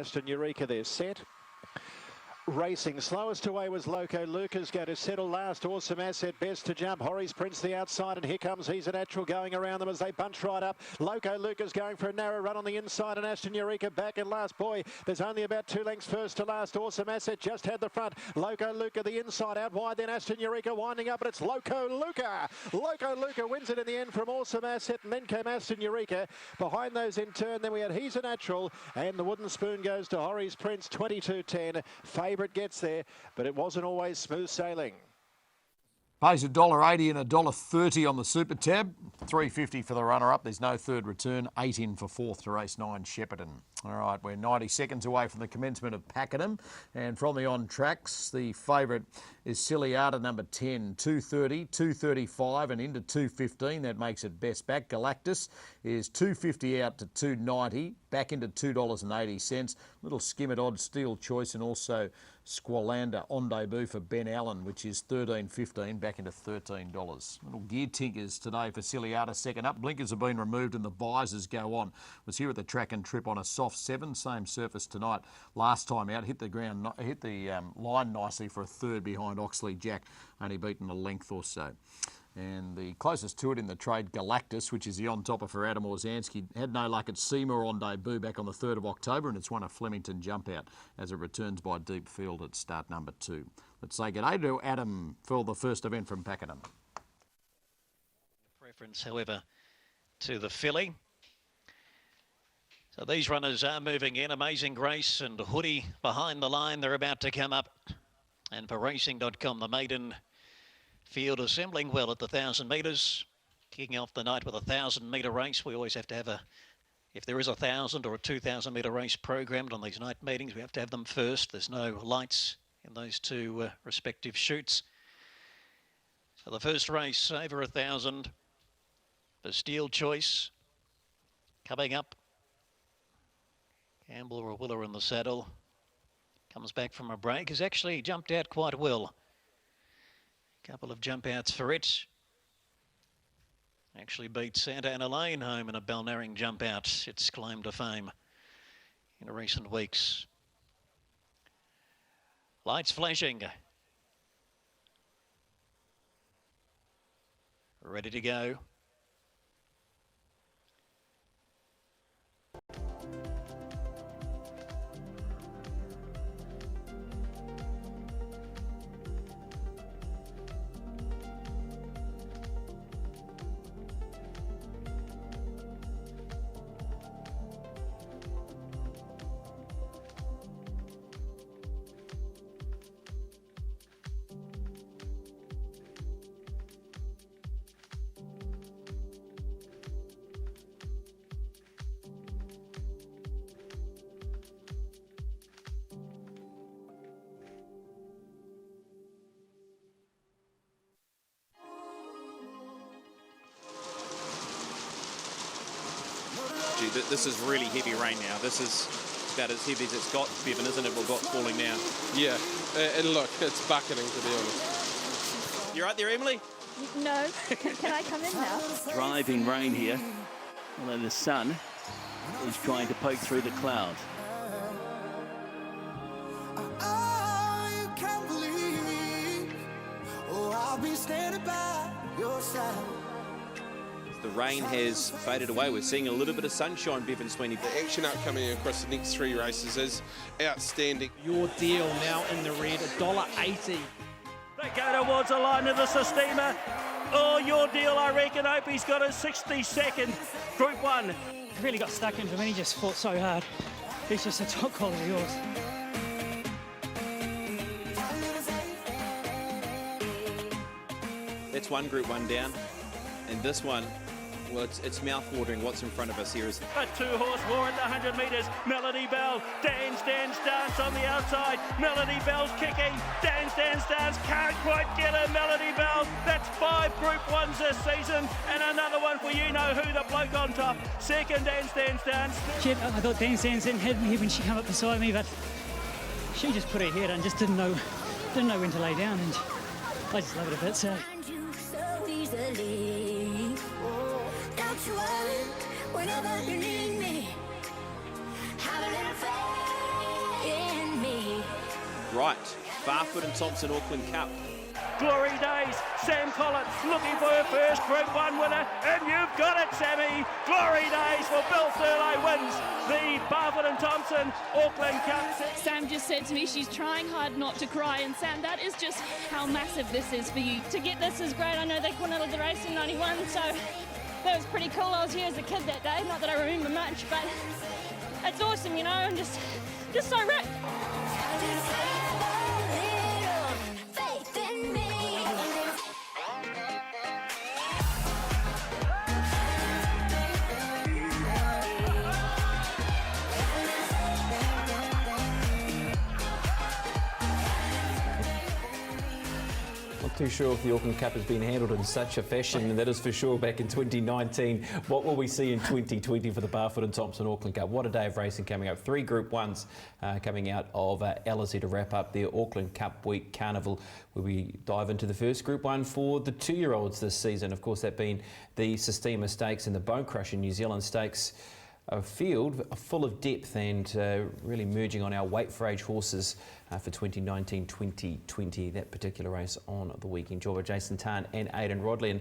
Aston Eureka there, set. Racing slowest away was Loco. Luca's going to settle last. Awesome Asset best to jump. Horry's Prince the outside, and here comes He's a Natural going around them as they bunch right up. Loco Luca's going for a narrow run on the inside, and Aston Eureka back in last. Boy, there's only about 2 lengths first to last. Awesome Asset just had the front. Loco Luca the inside out wide, then Aston Eureka winding up, but it's Loco Luca. Loco Luca wins it in the end from Awesome Asset, and then came Aston Eureka. Behind those in turn, then we had He's a Natural, and the wooden spoon goes to Horry's Prince, 22.10. Favourite gets there, but it wasn't always smooth sailing. Pays $1.80 and $1.30 on the Super Tab. $3.50 for the runner-up. There's no third return. 8 in for fourth to race 9, Shepparton. All right, we're 90 seconds away from the commencement of Pakenham. And from the on-tracks, the favourite is Ciliata, number 10, 2.30, 2.35 and into 2.15. That makes it best back. Galactus is 2.50 out to 2.90, back into $2.80. Little skim at odd Steel Choice, and also Squalanda on debut for Ben Allen, which is 13.15, back into $13. Little gear tinkers today for Ciliata, second up. Blinkers have been removed and the visors go on. Was here at the Track and Trip on a soft 7, same surface tonight. Last time out, hit the line nicely for a third behind Oxley Jack, only beaten a length or so. And the closest to it in the trade, Galactus, which is the on-topper for Adam Orzansky, had no luck at Seymour on debut back on the 3rd of October, and it's won a Flemington jump out as it returns by deep field at start number 2. Let's say good day to Adam for the first event from Pakenham. Preference, however, to the filly. So these runners are moving in. Amazing Grace and Hoodie behind the line. They're about to come up. And for Racing.com, the maiden field assembling well at the 1,000 metres. Kicking off the night with a 1,000-metre race. We always have to have if there is a 1,000 or a 2,000-metre race programmed on these night meetings, we have to have them first. There's no lights in those two respective chutes. So the first race over 1,000 for Steel Choice. Coming up, Campbell Rawiller in the saddle. Comes back from a break. Has actually jumped out quite well. Couple of jump outs for it. Actually beat Santa Ana Lane home in a Balnarring jump out. Its claim to fame in recent weeks. Lights flashing. Ready to go. This is really heavy rain now. This is about as heavy as it's got, Bevan, isn't it? We've got falling now. Yeah, and look, it's bucketing, to be honest. You right there, Emily? No. Can I come in now? Driving rain here, although the sun is trying to poke through the clouds. You can't believe, I'll be standing by your side. The rain has faded away. We're seeing a little bit of sunshine, Bevan Sweeney. The action outcoming across the next 3 races is outstanding. Your deal now in the red, $1.80. They go towards the line of the Sistema. Oh, Your Deal, I reckon. Opie's got a 62nd. Group 1. He really got stuck into him and he just fought so hard. He's just a top quality horse. That's one Group 1 down. And this one, well, it's mouth-watering. What's in front of us here is a 2-horse war at the 100 metres. Melody Bell, dance on the outside. Melody Bell's kicking, dance, can't quite get her, Melody Bell. That's 5 Group 1s this season, and another one for you know who, the bloke on top. Second, dance. Shit, I thought Dance had me when she came up beside me, but she just put her head and just didn't know when to lay down, and I just love it a bit, so. Whenever you need me, have a little faith. Right, Barfoot and Thompson Auckland Cup. Glory days, Sam Collins looking for her first Group 1 winner, and you've got it, Sammy. Glory days for Bill Thurlow wins the Barfoot and Thompson Auckland Cup. Sam just said to me she's trying hard not to cry, and Sam, that is just how massive this is for you. To get this is great. I know they cornered the race in 91, so that was pretty cool. I was here as a kid that day, not that I remember much, but it's awesome, you know, I'm just so wrapped. Too sure if the Auckland Cup has been handled in such a fashion, and that is for sure back in 2019. What will we see in 2020 for the Barfoot and Thompson Auckland Cup? What a day of racing coming up. 3 Group 1s coming out of Ellerslie to wrap up their Auckland Cup Week Carnival, where we dive into the first Group 1 for the 2-year-olds this season. Of course, that being the Sistema Stakes and the Bone Crusher New Zealand Stakes. A field full of depth and really merging on our weight for age horses for 2019-2020, that particular race on the weekend. Job by Jason Tan and Aidan Rodley. And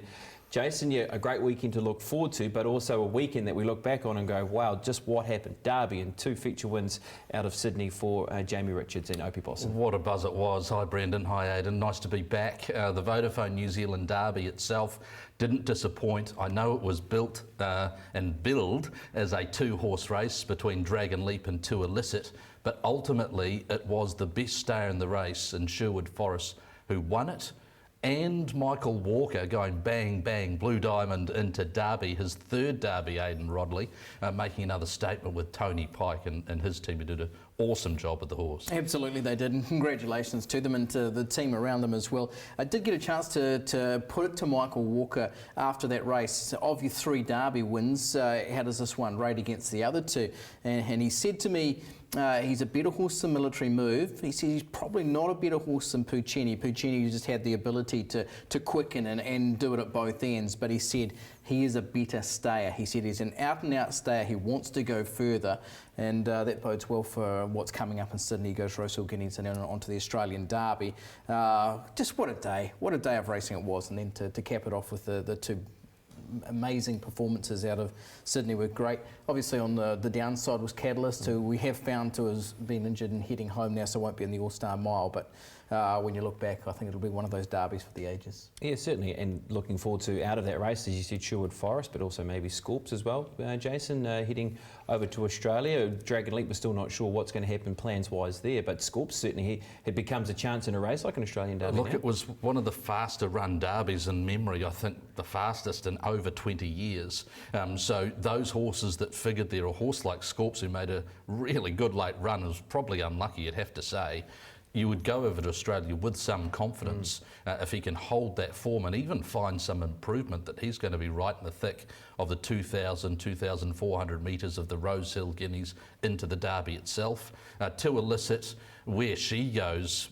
Jason, yeah, a great weekend to look forward to, but also a weekend that we look back on and go, wow, just what happened? Derby and 2 feature wins out of Sydney for Jamie Richards and Opie Bosson. What a buzz it was. Hi Brendan, hi Aidan, nice to be back. The Vodafone New Zealand Derby itself didn't disappoint. I know it was built and billed as a 2-horse race between Dragon Leap and Two Illicit, but ultimately it was the best stayer in the race in Sherwood Forest who won it. And Michael Walker going bang, bang, Blue Diamond into Derby, his 3rd Derby, Aidan Rodley, making another statement with Tony Pike and his team, who did an awesome job with the horse. Absolutely they did, and congratulations to them and to the team around them as well. I did get a chance to put it to Michael Walker after that race. Of your 3 Derby wins, how does this one rate against the other 2? And he said to me, he's a better horse than Military Move. He said he's probably not a better horse than Puccini. Puccini just had the ability to quicken and do it at both ends, but he said he is a better stayer. He said he's an out-and-out stayer. He wants to go further, and that bodes well for what's coming up in Sydney. He goes Rosehill Guineas and then on to the Australian Derby. Just what a day of racing it was, and then to cap it off with the 2 amazing performances out of Sydney were great. Obviously on the downside was Catalyst, who we have found to have been injured and heading home now, so won't be in the All-Star Mile, but when you look back, I think it'll be one of those derbies for the ages. Yeah, certainly, and looking forward to out of that race, as you said, Sherwood Forest, but also maybe Scorps as well. Jason, heading over to Australia. Dragon Leap, we're still not sure what's going to happen plans-wise there, but Scorps certainly it becomes a chance in a race like an Australian Derby. Look, it was one of the faster run derbies in memory, I think the fastest in over 20 years. So those horses that figured there, a horse like Scorps, who made a really good late run, was probably unlucky, you'd have to say. You would go over to Australia with some confidence if he can hold that form and even find some improvement, that he's going to be right in the thick of the 2,000, 2,400 metres of the Rosehill Guineas into the Derby itself. Two Illicit, where she goes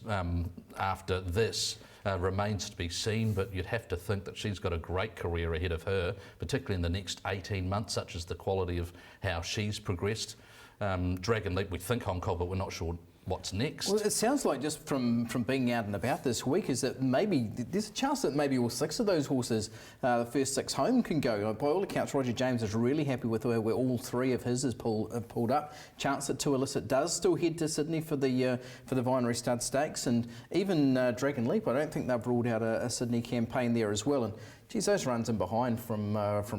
after this remains to be seen, but you'd have to think that she's got a great career ahead of her, particularly in the next 18 months, such as the quality of how she's progressed. Dragon Leap, we think Hong Kong, but we're not sure what's next. Well, it sounds like just from being out and about this week is that maybe there's a chance that maybe all 6 of those horses, the first 6 home, can go. By all accounts, Roger James is really happy with where all 3 of his have pulled up. Chance that Two Illicit does still head to Sydney for the Vinery Stud Stakes, and even Dragon Leap, I don't think they've ruled out a Sydney campaign there as well. And geez, those runs in behind from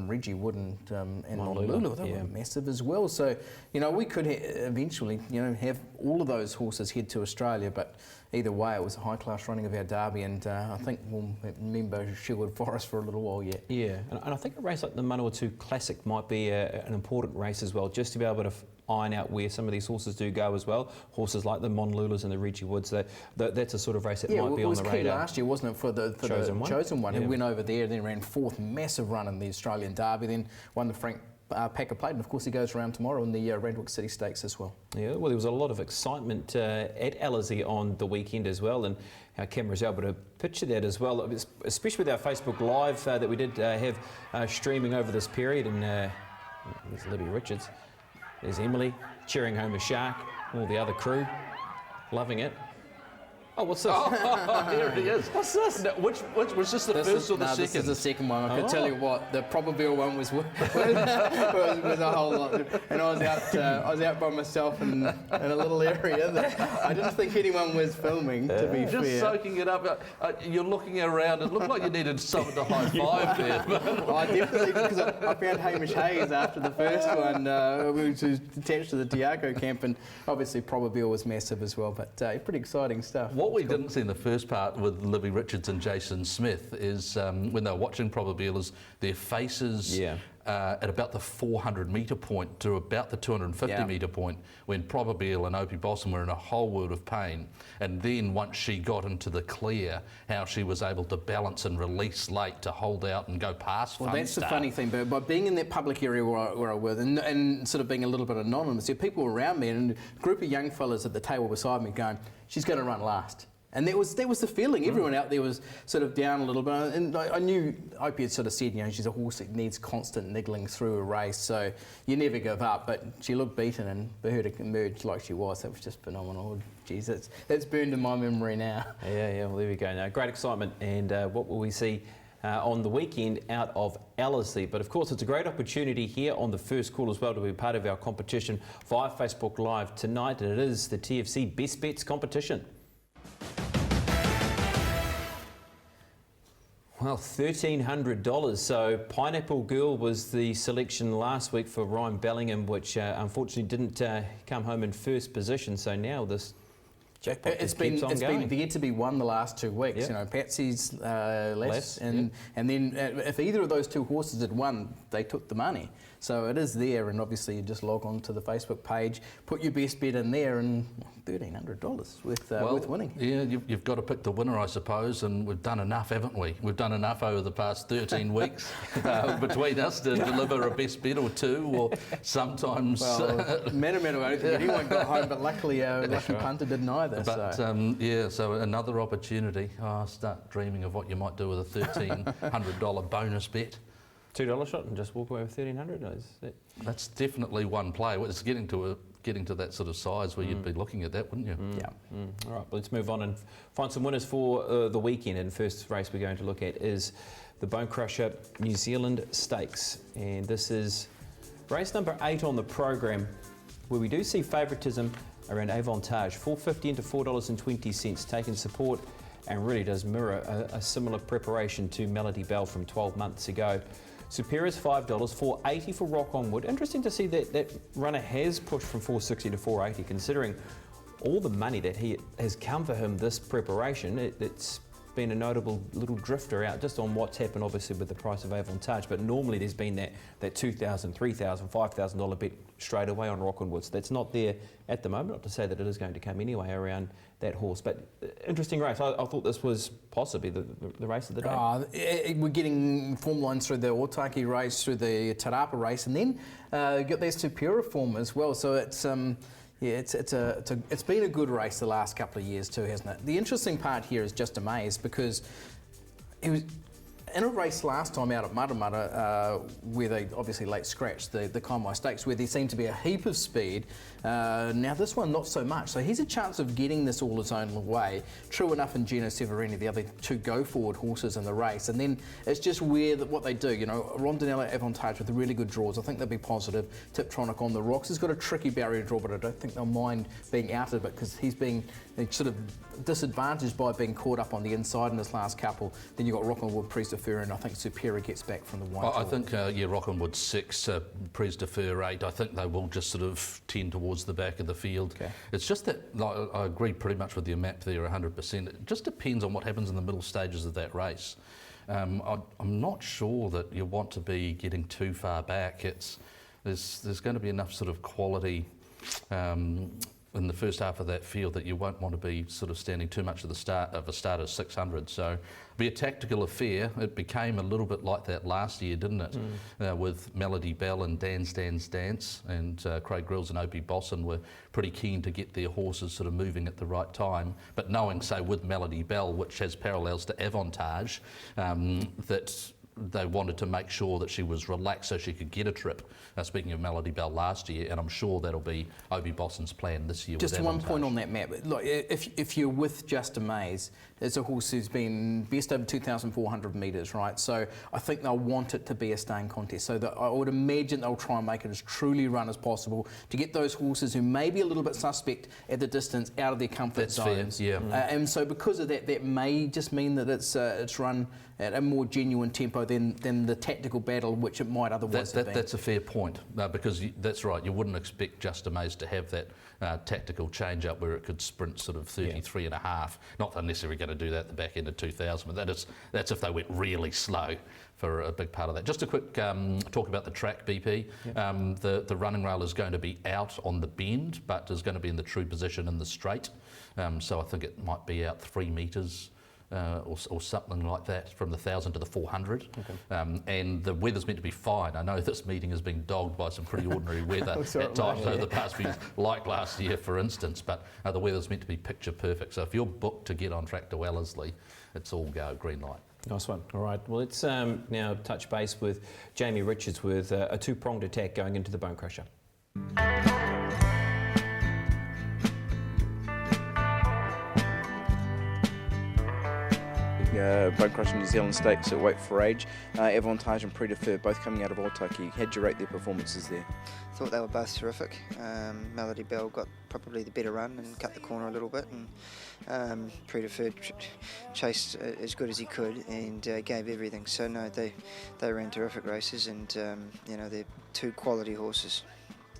Reggie Wood and Monolulu, they were massive as well. So, you know, we could eventually, you know, have all of those horses head to Australia, but either way, it was a high-class running of our Derby, and I think we'll remember Sherwood Forest for a little while yet. Yeah, and I think a race like the Manawatu Classic might be an important race as well, just to be able to iron out where some of these horses do go as well. Horses like the Monolulus and the Reggie Woods, that's a sort of race that might be on the radar. It was key last year, wasn't it, for the Chosen One, who went over there, then ran 4th, massive run in the Australian Derby, then won the Frank Packer Plate, and of course he goes around tomorrow in the Randwick City Stakes as well. Yeah, well, there was a lot of excitement at Ellerslie on the weekend as well, and our camera is able to picture that as well, especially with our Facebook Live that we did have streaming over this period. And there's Libby Richards, there's Emily cheering home a shark, all the other crew loving it. Oh, what's this? Oh, here it is. What's this? No, which was this the first or the second? This is the second one. I could tell you what, the Probabeel one was a whole lot. And I was out by myself in a little area that I didn't think anyone was filming, to be fair. Just soaking it up. You're looking around. It looked like you needed someone to high five there. I definitely, because I found Hamish Hayes after the first one, which was attached to the Tiago camp, and obviously Probabeel was massive as well, but pretty exciting stuff. What we didn't see in the first part with Libby Richards and Jason Smith is when they were watching Probabeel is their faces at about the 400 metre point to about the 250 metre point when Probabeel and Opie Bosson were in a whole world of pain. And then once she got into the clear, how she was able to balance and release late to hold out and go past Well, that's the funny thing, but by being in that public area where I was and sort of being a little bit anonymous, there were people around me and a group of young fellas at the table beside me going, she's going to run last. And that was the feeling. Everyone out there was sort of down a little bit. And I knew Opie had sort of said, she's a horse that needs constant niggling through a race, so you never give up. But she looked beaten, and for her to emerge like she was, that was just phenomenal. Geez, that's burned in my memory now. Yeah, well, there we go. Now, great excitement. And what will we see on the weekend out of Ellerslie? But of course, it's a great opportunity here on the first call as well to be part of our competition via Facebook Live tonight. And it is the TFC Best Bets competition. Well, $1,300. So Pineapple Girl was the selection last week for Ryan Bellingham, which unfortunately didn't come home in first position. So now this jackpot it's keeps on going. Been there to be won the last 2 weeks. Yep. Patsy's less, and then if either of those two horses had won, they took the money. So it is there, and obviously you just log on to the Facebook page, put your best bet in there, and $1,300 with winning. Yeah, you've got to pick the winner, I suppose, and we've done enough, haven't we? We've done enough over the past 13 weeks between us to deliver a best bet or two, or sometimes... Well, I don't think anyone got home, but luckily Lucky Punter didn't either. But so another opportunity. Start dreaming of what you might do with a $1,300 bonus bet. $2 shot and just walk away with $1,300. That's definitely one play. It's getting to that sort of size where you'd be looking at that, wouldn't you? Yeah. All right, let's move on and find some winners for the weekend. And first race we're going to look at is the Bone Crusher New Zealand Stakes, and this is race number 8 on the program, where we do see favouritism around Avantage, $4.50 into $4.20, taking support and really does mirror a similar preparation to Melody Bell from 12 months ago. Superior's $5, $4.80 for Rock On Wood. Interesting to see that runner has pushed from $4.60 to $4.80, considering all the money that he has come for him this preparation. It's been a notable little drifter out just on what's happened obviously with the price of Avantage, but normally there's been that $2,000, $3,000, $5,000 bet straight away on Rock On Wood. So that's not there at the moment, not to say that it is going to come anyway around that horse. But interesting race. I thought this was possibly the race of the day. We're getting form lines through the Otaki race, through the Tarapa race, and then got their Superior form as well. So it's it's been a good race the last couple of years too, hasn't it? The interesting part here is just Amazed, because it was in a race last time out at Matamata, where they obviously late scratched the Kaimai Stakes, where there seemed to be a heap of speed. Now this one not so much, so here's a chance of getting this all his own way. True enough, in Gino Severini, the other two go forward horses in the race, and then it's just what they do. Rondinella Avantage with really good draws. I think they'll be positive. Tiptronic on the rocks has got a tricky barrier draw, but I don't think they'll mind being out of it, because he's being sort of disadvantaged by being caught up on the inside in his last couple. Then you've got Rock On Wood, Prise de Fer, and I think Superior gets back from the white. I think Rock On Wood 6, Prise de Fer 8. I think they will just sort of tend towards the back of the field. Okay. It's just that I agree pretty much with your map there, 100%. It just depends on what happens in the middle stages of that race. I'm not sure that you want to be getting too far back. There's going to be enough sort of quality in the first half of that field that you won't want to be sort of standing too much at the start of a start of 600. So it'll be a tactical affair. It became a little bit like that last year, didn't it? With Melody Bell and Dance, and Craig Grills and Opie Bosson were pretty keen to get their horses sort of moving at the right time. But knowing, say, with Melody Bell, which has parallels to Avantage, that they wanted to make sure that she was relaxed so she could get a trip. Speaking of Melody Bell last year, and I'm sure that'll be Obi Bosson's plan this year. Just one point on that, Matt. Look, if you're with Justin Mays, it's a horse who's been best over 2,400 metres, right? So I think they'll want it to be a staying contest. So that I would imagine they'll try and make it as truly run as possible to get those horses who may be a little bit suspect at the distance out of their comfort zones. Fair, yeah. And so because of that, that may just mean that it's run at a more genuine tempo than the tactical battle which it might otherwise have been. That's a fair point, because that's right, you wouldn't expect Justin Mays to have that tactical change-up where it could sprint sort of 33 and a half. Not that they're necessarily going to do that at the back end of 2000, but that's if they went really slow for a big part of that. Just a quick talk about the track, BP. Yep. The running rail is going to be out on the bend, but is going to be in the true position in the straight. So I think it might be out 3 metres. Or something like that, from the 1,000 to the 400. Okay. And the weather's meant to be fine. I know this meeting has been dogged by some pretty ordinary weather at times over the past few years, like last year, for instance, but the weather's meant to be picture perfect. So if you're booked to get on track to Wellesley, it's all go, green light. Nice one. All right, well, let's now touch base with Jamie Richards with a two-pronged attack going into the Bone Crusher. Bone Crusher New Zealand Stakes at Weight for Age. Avantage and Predefer both coming out of Otaki. How'd you rate their performances there? I thought they were both terrific. Melody Bell got probably the better run and cut the corner a little bit, and Predefer chased as good as he could and gave everything. So no, they ran terrific races, and they're two quality horses.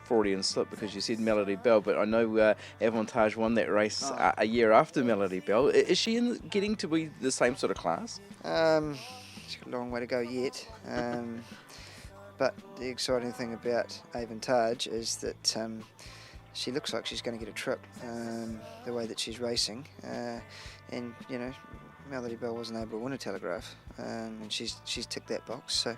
Freudian slip because you said Melody Bell, but I know Avantage won that race a year after Melody Bell. Is she getting to be the same sort of class? She's got a long way to go yet, but the exciting thing about Avantage is that she looks like she's going to get a trip, the way that she's racing, and Melody Bell wasn't able to win a Telegraph, and she's ticked that box, so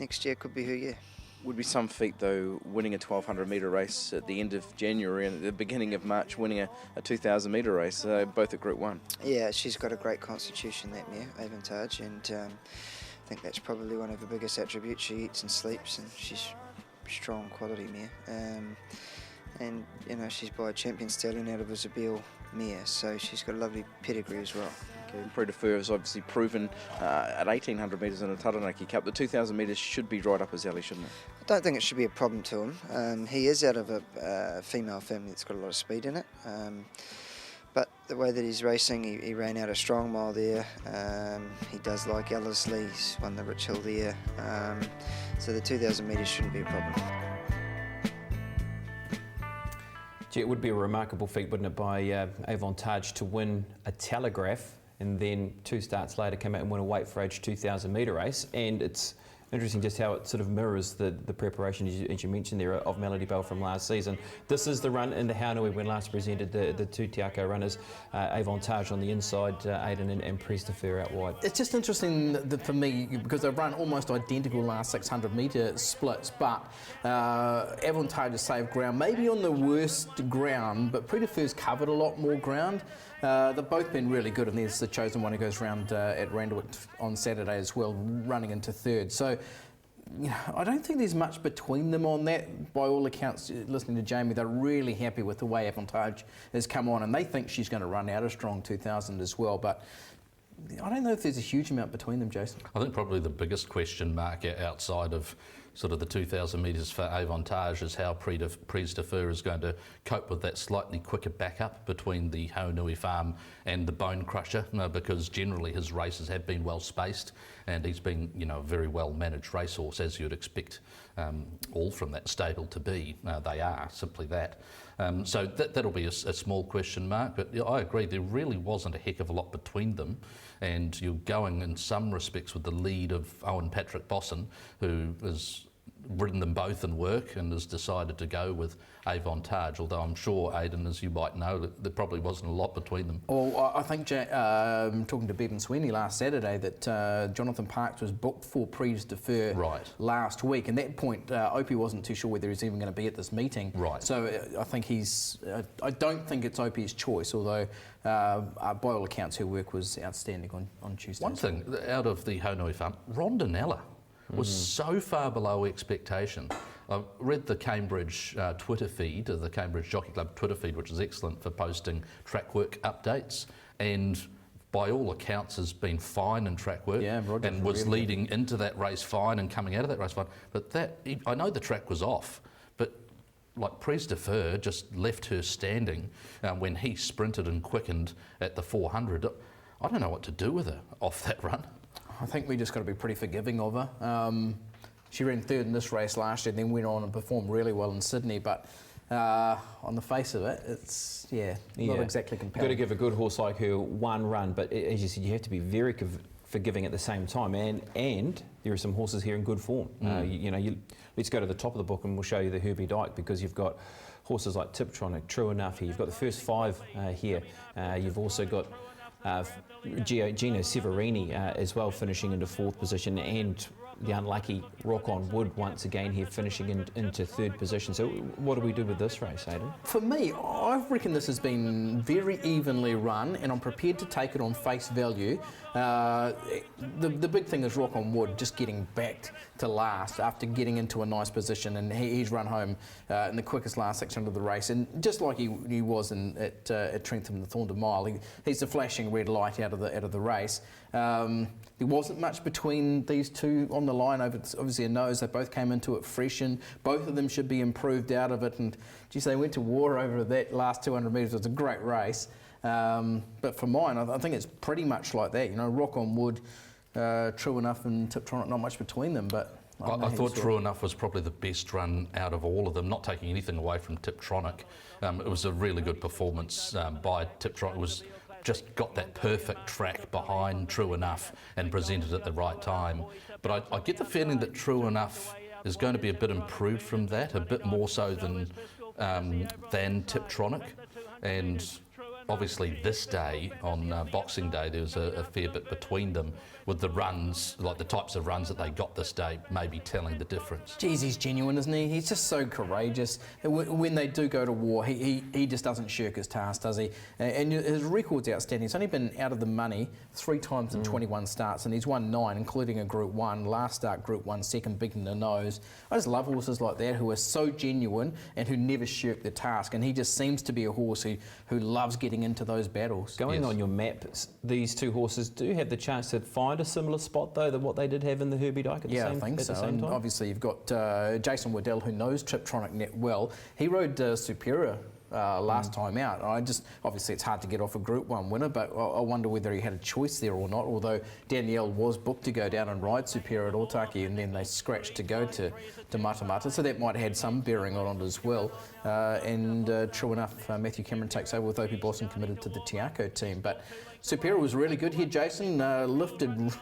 next year could be her year. Would be some feat though, winning a 1,200 metre race at the end of January and at the beginning of March winning a 2,000 metre race, both at Group 1. Yeah, she's got a great constitution, that mare, Avantage, and I think that's probably one of her biggest attributes. She eats and sleeps, and she's a strong quality mare. And she's by a champion stallion out of a Zabeel mare, so she's got a lovely pedigree as well. Predefer has obviously proven at 1,800 metres in a Taranaki Cup. The 2,000 metres should be right up his alley, shouldn't it? I don't think it should be a problem to him. He is out of a female family that's got a lot of speed in it. But the way that he's racing, he ran out a strong mile there. He does like Ellerslie, he's won the Rich Hill there. So the 2,000 metres shouldn't be a problem. Gee, it would be a remarkable feat, wouldn't it, by Avantage to win a Telegraph and then 2 starts later come out and win a Weight for Age 2,000 metre race. And it's interesting just how it sort of mirrors the preparation, as you mentioned there, of Melody Bell from last season. This is the run in the Haunui when last presented the two Te Akau runners, Avantage on the inside, Aiden and Predefer out wide. It's just interesting for me because they've run almost identical last 600 metre splits, but Avantage has saved ground, maybe on the worst ground, but Predefer's covered a lot more ground. They've both been really good, and there's the chosen one who goes round at Randwick on Saturday as well, running into third. So, I don't think there's much between them on that. By all accounts, listening to Jamie, they're really happy with the way Avantage has come on, and they think she's going to run out a strong 2,000 as well. But I don't know if there's a huge amount between them, Jason. I think probably the biggest question mark outside of sort of the 2,000 metres for Avantage is how Predefer is going to cope with that slightly quicker backup between the Haunui Farm and the Bone Crusher, because generally his races have been well spaced and he's been, a very well managed racehorse, as you'd expect all from that stable to be. They are simply that. So that'll be a small question mark, but I agree, there really wasn't a heck of a lot between them, and you're going in some respects with the lead of Owen Patrick Bosson, who is ridden them both in work and has decided to go with Avantage, although I'm sure, Aidan, as you might know, that there probably wasn't a lot between them. Well, I think, talking to Bevan Sweeney last Saturday, that Jonathan Parks was booked for Prix de Fer last week, and at that point Opie wasn't too sure whether he's even going to be at this meeting. Right. So I think I don't think it's Opie's choice, although by all accounts her work was outstanding on Tuesday. One thing out of the Honui Farm, Rondinella was so far below expectation. I read the Cambridge Twitter feed, the Cambridge Jockey Club Twitter feed, which is excellent for posting track work updates, and by all accounts has been fine in track work, and was leading into that race fine and coming out of that race fine. But I know the track was off, but like Prix de Fer just left her standing when he sprinted and quickened at the 400. I don't know what to do with her off that run. I think we just got to be pretty forgiving of her. She ran third in this race last year, then went on and performed really well in Sydney, but on the face of it, it's not exactly compelling. Got to give a good horse like her one run, but as you said, you have to be very forgiving at the same time, and there are some horses here in good form. Let's go to the top of the book and we'll show you the Herbie Dyke, because you've got horses like Tiptronic, True Enough here. You've got the first 5 here. You've also got Gino Severini as well, finishing into 4th position, and the unlucky Rock on Wood once again here finishing into 3rd position. So what do we do with this race, Aidan? For me, I reckon this has been very evenly run, and I'm prepared to take it on face value. The big thing is Rock on Wood just getting backed to last after getting into a nice position, and he's run home in the quickest last 600 of the race, and just like he was at Trentham the Thorndon Mile, he's the flashing red light out of the race. There wasn't much between these two on the line. Obviously a nose, they both came into it fresh, and both of them should be improved out of it, and geez, they went to war over that last 200 metres. It was a great race. But for mine, I think it's pretty much like that. Rock on Wood, True Enough and Tiptronic, not much between them, but I thought True Enough was probably the best run out of all of them, not taking anything away from Tiptronic. It was a really good performance by Tiptronic. It was just got that perfect track behind True Enough and presented at the right time. But I get the feeling that True Enough is going to be a bit improved from that, a bit more so than Tiptronic. And obviously this day, on Boxing Day, there was a fair bit between them, with the runs, like the types of runs that they got this day, maybe telling the difference. Geez, he's genuine, isn't he? He's just so courageous. When they do go to war, he just doesn't shirk his task, does he? And his record's outstanding. He's only been out of the money 3 times in 21 starts, and he's won 9, including a Group 1. Last start, Group 1 second, beating the nose. I just love horses like that who are so genuine and who never shirk the task. And he just seems to be a horse who loves getting into those battles. Going on your map, these two horses do have the chance to find a similar spot, though, than what they did have in the Herbie Dyke at the same time? Yeah, I think so. And obviously you've got Jason Waddell, who knows Tiptronic net well. He rode Superior last time out. Obviously it's hard to get off a Group 1 winner, but I wonder whether he had a choice there or not, although Danielle was booked to go down and ride Superior at Otaki, and then they scratched to go to Matamata, so that might have had some bearing on it as well. True Enough, Matthew Cameron takes over with Opie Blossom committed to the Tiako team. But Superior was really good here, Jason. Lifted,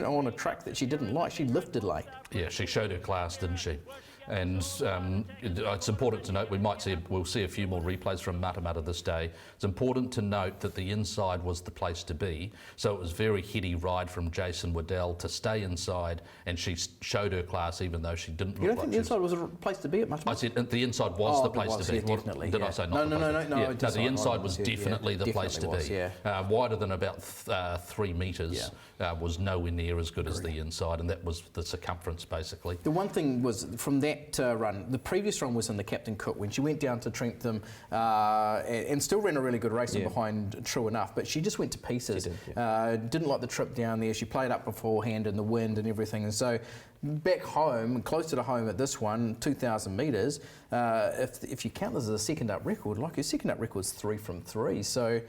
on a track that she didn't like. She lifted late. Yeah, she showed her class, didn't she? And it's important to note, we'll see a few more replays from Matamata this day. It's important to note that the inside was the place to be, so it was very heady ride from Jason Waddell to stay inside, and she showed her class even though she didn't look like. You don't think the inside was a place to be at Matamata? I said the inside was the place to be. Yeah, definitely. Did I say not the place? No. Yeah, the inside was definitely the place to be. Yeah. Wider than about 3 metres, was nowhere near as good as the inside, and that was the circumference basically. The one thing was from that run, the previous run was in the Captain Cook, when she went down to Trentham and still ran a really good race behind True Enough, but she just went to pieces. Didn't like the trip down there. She played up beforehand in the wind and everything, and so back home, closer to home at this one, 2,000 metres, if you count this as a second up record, like her second up record's 3 from 3, so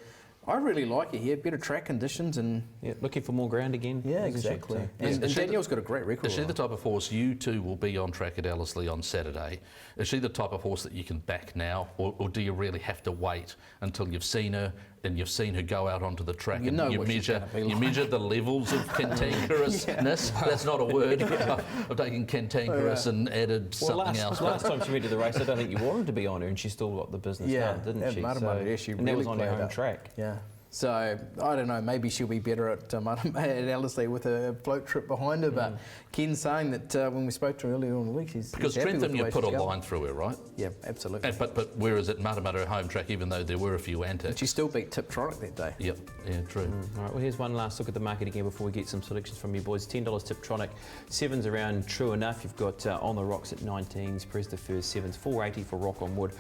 I really like it here. Better track conditions and looking for more ground again. Yeah, exactly. And Danielle's got a great record. Is she the type of horse you two will be on track at Ellerslie on Saturday? Is she the type of horse that you can back now, or do you really have to wait until you've seen her, and you've seen her go out onto the track, You and know you what she's measure gonna be you like. measure the levels of cantankerousness. That's not a word. I've taken cantankerous and added something else. Last time she went to the race, I don't think you wanted to be on her, and she still got the business done, didn't she? And that was on her home track. Yeah. So, I don't know, maybe she'll be better at Ellerslie with a float trip behind her, but Ken's saying that when we spoke to her earlier on in the week, she's Because happy with Trentham, the you way put a she's going. line through her, right? Yeah, absolutely. But whereas at Matamata home track, even though there were a few antics. But she still beat Tiptronic that day. Yep, yeah, true. All right, well, here's one last look at the market again before we get some selections from you boys. $10 Tiptronic, 7s around True Enough. You've got On the Rocks at 19s, Presta First 7s, $4.80 for Rock on Wood.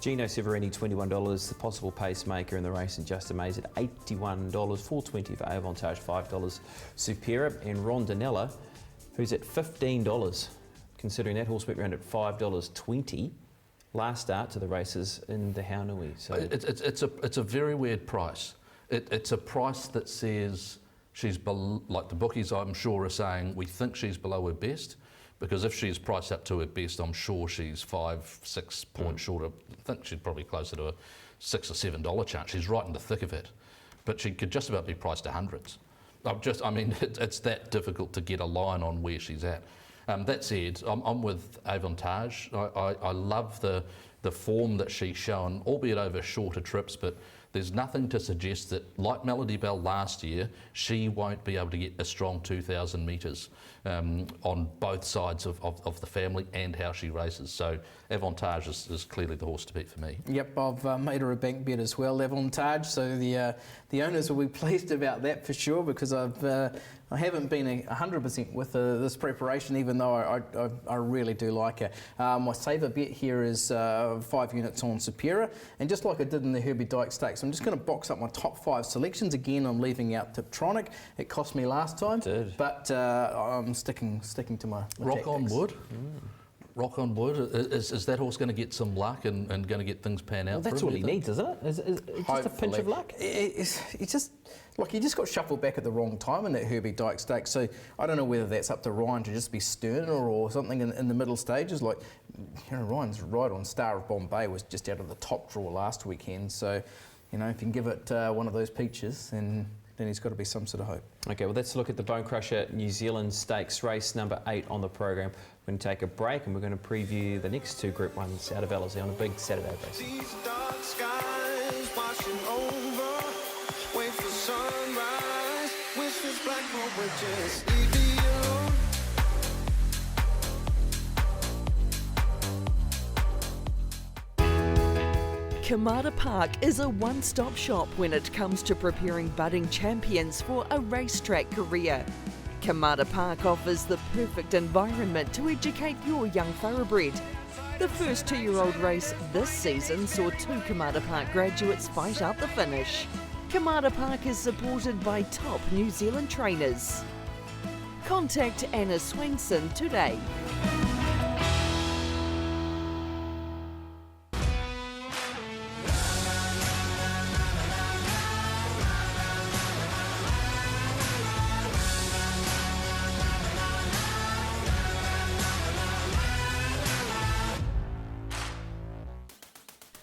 Gino Severini, $21. The Possible Pacemaker in the race, and Just Amaze at $81. $4.20 for Avantage, $5 Supera. And Rondinella, who's at $15, considering that horse went round at $5.20. Last start to the races in the Haunui. So It's a very weird price. It's a price that says she's like the bookies, I'm sure, are saying we think she's below her best. Because if she's priced up to her best, I'm sure she's 5-6 points short of. I think she's probably closer to a $6 or $7 chance. She's right in the thick of it, but she could just about be priced to hundreds. It's that difficult to get a line on where she's at. That said, I'm with Avantage. I love the form that she's shown, albeit over shorter trips, but there's nothing to suggest that, like Melody Bell last year, she won't be able to get a strong 2,000 metres on both sides of the family and how she races. So Avantage is clearly the horse to beat for me. Yep, I've made her a bank bet as well, Avantage. So the owners will be pleased about that for sure, because I haven't been 100% with this preparation, even though I really do like her. My saver bet here is 5 units on Supera, and just like I did in the Herbie Dyke Stakes, I'm just going to box up my top 5 selections. Again, I'm leaving out Tiptronic. It cost me last time, but I'm sticking to my Rock on tactics. Wood. Rock on Wood. Is that horse going to get some luck and going to get things pan out? well, that's for him, all he you think? needs, isn't it? Is just a pinch of luck? He just got shuffled back at the wrong time in that Herbie Dyke Stakes. So I don't know whether that's up to Ryan to just be sterner or something in the middle stages. Like, Ryan's right on Star of Bombay was just out of the top draw last weekend. So, if you can give it one of those peaches, then he's got to be some sort of hope. Okay, well, let's look at the Bone Crusher New Zealand Stakes, race number 8 on the program. We're going to take a break and we're going to preview the next 2 Group 1s out of Ellerslie on a big Saturday race. These dark skies washing over, wait for sunrise, wish this black hole would just leave me alone. Kamada Park is a one-stop shop when it comes to preparing budding champions for a racetrack career. Kamada Park offers the perfect environment to educate your young thoroughbred. The first 2-year-old race this season saw 2 Kamada Park graduates fight out the finish. Kamada Park is supported by top New Zealand trainers. Contact Anna Swenson today.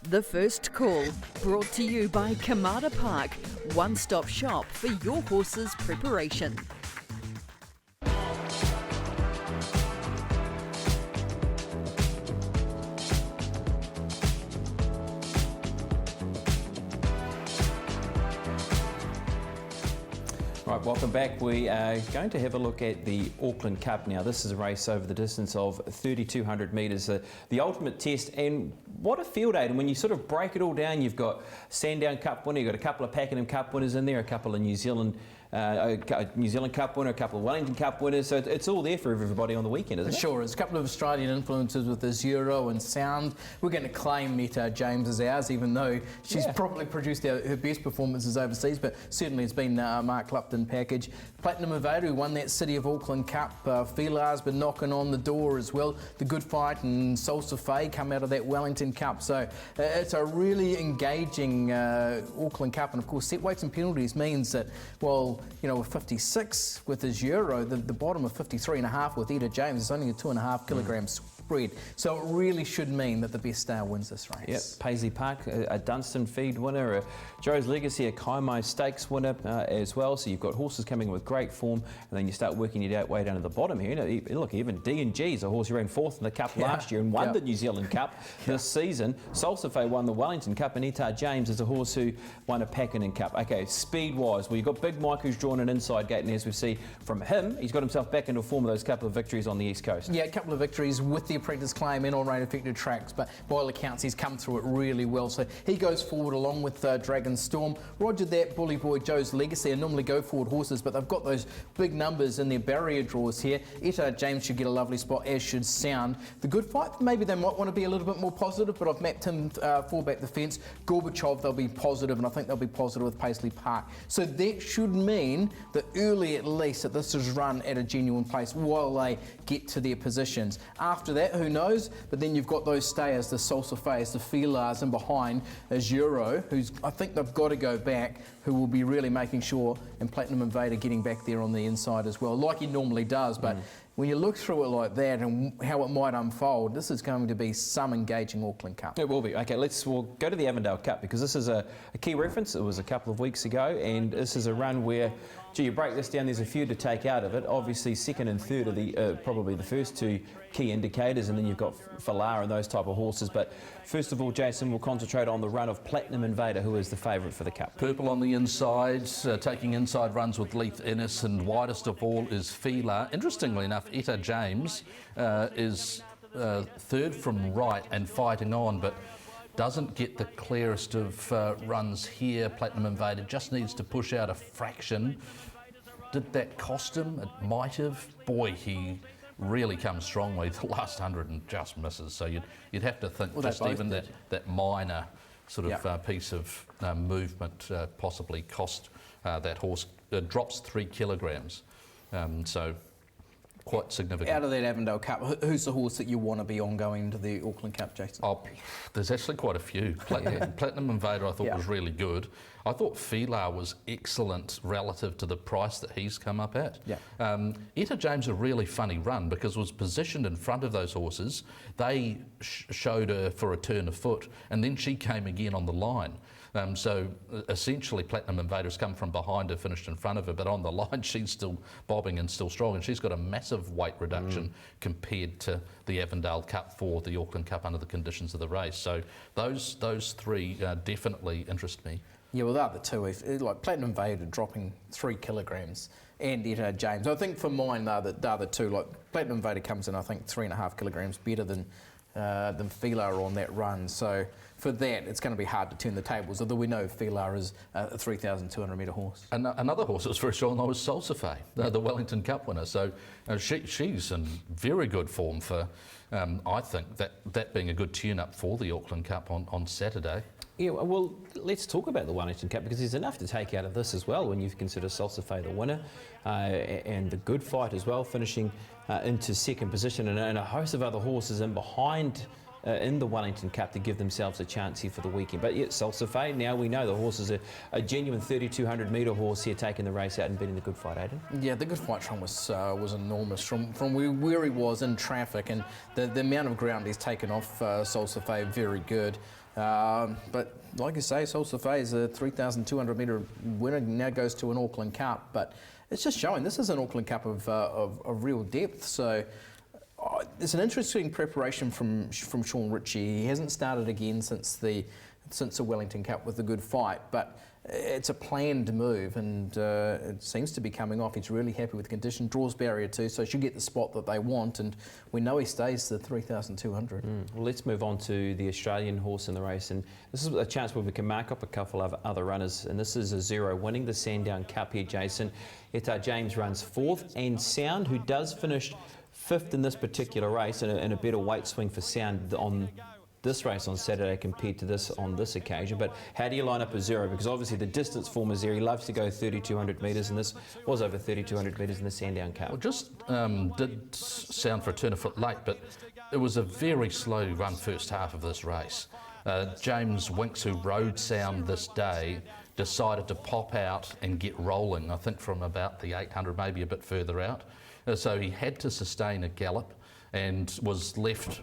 The First Call, brought to you by Kamada Park, one-stop shop for your horse's preparation. Right, welcome back. We are going to have a look at the Auckland Cup now. This is a race over the distance of 3,200 metres, the ultimate test, and what a field aid. And when you sort of break it all down, you've got Sandown Cup winner, you've got a couple of Pakenham Cup winners in there, a couple of New Zealand Cup winner, a couple of Wellington Cup winners, so it's all there for everybody on the weekend, isn't it? Sure, there's a couple of Australian influences with the Zero and Sound. We're going to claim Meta James as ours, even though she's probably produced her best performances overseas, but certainly it's been Mark Lupton package. Platinum Evada, who won that City of Auckland Cup. Filar's been knocking on the door as well. The Good Fight and Salsa Faye come out of that Wellington Cup, so it's a really engaging Auckland Cup, and of course set weights and penalties means that, well, with 56 with his Euro, the bottom of 53.5 with Eda James is only a 2.5 kilogram spread. So it really should mean that the best star wins this race. Yep, Paisley Park, a Dunstan feed winner, a Joe's Legacy, a Kaimai Stakes winner as well. So you've got horses coming with great form, and then you start working your way down to the bottom here. You know, look, even D&G is a horse who ran 4th in the Cup last year and won the New Zealand Cup this season. Salsafe won the Wellington Cup, and Etar James is a horse who won a Pakenham Cup. Okay, speed-wise, well, you've got Big Mike who's drawn an inside gate, and as we see from him, he's got himself back into form of those couple of victories on the East Coast. Yeah, a couple of victories with the Apprentice Claim and on rain affected tracks, but by all accounts he's come through it really well. So he goes forward along with Dragon Storm. Roger that, Bully Boy, Joe's Legacy, and normally go forward horses, but they've got those big numbers in their barrier draws here. Etar James should get a lovely spot, as should Sound. The Good Fight, maybe they might want to be a little bit more positive, but I've mapped him fall back the fence. Gorbachev, they'll be positive, and I think they'll be positive with Paisley Park. So that should mean that early at least that this is run at a genuine pace while they get to their positions. After that, who knows? But then you've got those stayers, the Salsafes, the Filars, and behind is Euro, who's, I think they've got to go back, who will be really making sure, and Platinum Invader getting back there on the inside as well, like he normally does. But when you look through it like that and how it might unfold, this is going to be some engaging Auckland Cup. It will be. Okay, we'll go to the Avondale Cup, because this is a key reference. It was a couple of weeks ago, and this is a run where, gee, you break this down, there's a few to take out of it. Obviously, second and third are the probably the first two key indicators, and then you've got Falar and those type of horses. But first of all, Jason, we'll concentrate on the run of Platinum Invader, who is the favourite for the Cup. Purple on the inside, taking inside runs with Leith Innes, and widest of all is Filar. Interestingly enough, Etar James is third from right and fighting on, but doesn't get the clearest of runs here. Platinum Invader just needs to push out a fraction. Did that cost him? It might have. Boy, he really comes strongly the last 100 and just misses. So you'd have to think just even that minor sort of piece of movement possibly cost that horse. Drops 3 kilograms. So quite significant. Out of that Avondale Cup, who's the horse that you want to be on going into the Auckland Cup, Jason? Oh, there's actually quite a few. Platinum Invader I thought was really good. I thought Filar was excellent relative to the price that he's come up at. Etar James a really funny run because was positioned in front of those horses. They showed her for a turn of foot, and then she came again on the line. So essentially Platinum Invader's come from behind her, finished in front of her, but on the line she's still bobbing and still strong, and she's got a massive weight reduction compared to the Avondale Cup for the Auckland Cup under the conditions of the race. So those three definitely interest me. Yeah, well, they're the two. Like Platinum Invader dropping 3 kilograms and Etar James. I think for mine, they're the two. Like Platinum Invader comes in, I think, 3.5 kilograms better than Filar on that run. So for that, it's going to be hard to turn the tables, although we know Filar is a 3,200 metre horse. Another horse that was very strong was Salsafe, the Wellington Cup winner. So she's in very good form for, I think, that being a good tune-up for the Auckland Cup on Saturday. Yeah, well, let's talk about the Wellington Cup, because there's enough to take out of this as well when you consider Salsafe the winner and the Good Fight as well, finishing into second position, and a host of other horses in behind in the Wellington Cup to give themselves a chance here for the weekend. But yet, Salsafe, now we know the horse is a genuine 3,200 metre horse here, taking the race out and beating the Good Fight, Aidan. Yeah, the Good Fight run was enormous from where he was in traffic, and the amount of ground he's taken off Salsafe, very good. But like you say, Salsafe is a 3,200 metre winner, now goes to an Auckland Cup. But it's just showing this is an Auckland Cup of real depth. So it's an interesting preparation from Sean Ritchie. He hasn't started again since the Wellington Cup with the Good Fight, but it's a planned move, and it seems to be coming off. He's really happy with the condition. Draws barrier 2, so should get the spot that they want, and we know he stays the 3,200. Well, let's move on to the Australian horse in the race, and this is a chance where we can mark up a couple of other runners, and this is a Zero winning the Sandown Cup here, Jason. Etar James runs 4th, and Sound, who does finish 5th in this particular race, and a better weight swing for Sound on this race on Saturday compared to this on this occasion. But how do you line up a Zero? Because obviously the distance form is there. He loves to go 3,200 metres, and this was over 3,200 metres in the Sandown Cup. Well, just did Sound for a turn of foot late, but it was a very slow run first half of this race. James Winks, who rode Sound this day, decided to pop out and get rolling, I think from about the 800, maybe a bit further out. So he had to sustain a gallop. and was left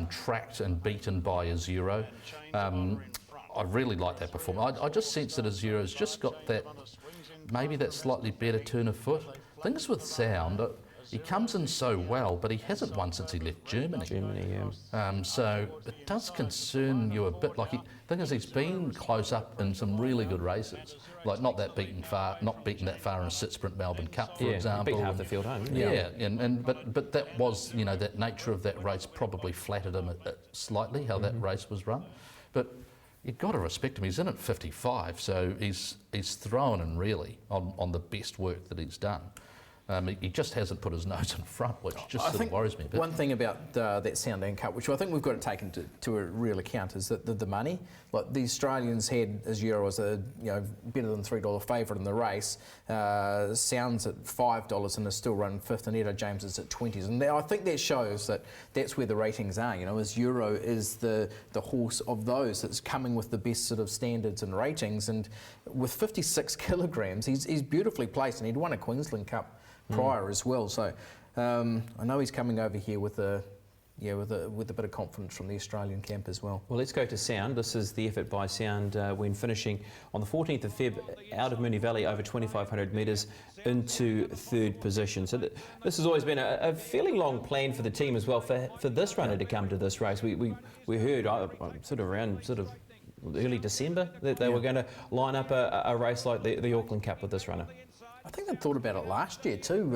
tracked and beaten by Azuro. I really like that performance. I just sense that Azuro's just got that, maybe that slightly better turn of foot. Things with Sound, he comes in so well, but he hasn't won since he left Germany. So it does concern you a bit. Like, thing is, he's been close up in some really good races, like not beaten that far in a sit sprint Melbourne Cup, for example. Beat half the field home. But that was, that nature of that race probably flattered him slightly, how that race was run. But you've got to respect him. He's in at 55, so he's thrown in really on the best work that he's done. He just hasn't put his nose in front, which just sort of worries me a bit. One thing about that Sandown Cup, which I think we've got to take into a real account, is that the money. Like, the Australians had Azuro as a better than $3 favourite in the race. Sounds at $5 and is still running fifth, and Edo James is at 20s. And I think that shows that that's where the ratings are. Azuro is the horse of those that's coming with the best sort of standards and ratings. And with 56 kilograms, he's beautifully placed, and he'd won a Queensland Cup prior as well. So I know he's coming over here with a bit of confidence from the Australian camp as well. Well, let's go to Sound. This is the effort by Sound when finishing on the 14th of Feb out of Moonee Valley over 2,500 metres into third position. So this has always been a fairly long plan for the team as well for this runner to come to this race. We heard around early December that they were going to line up a race like the Auckland Cup with this runner. I think they thought about it last year too.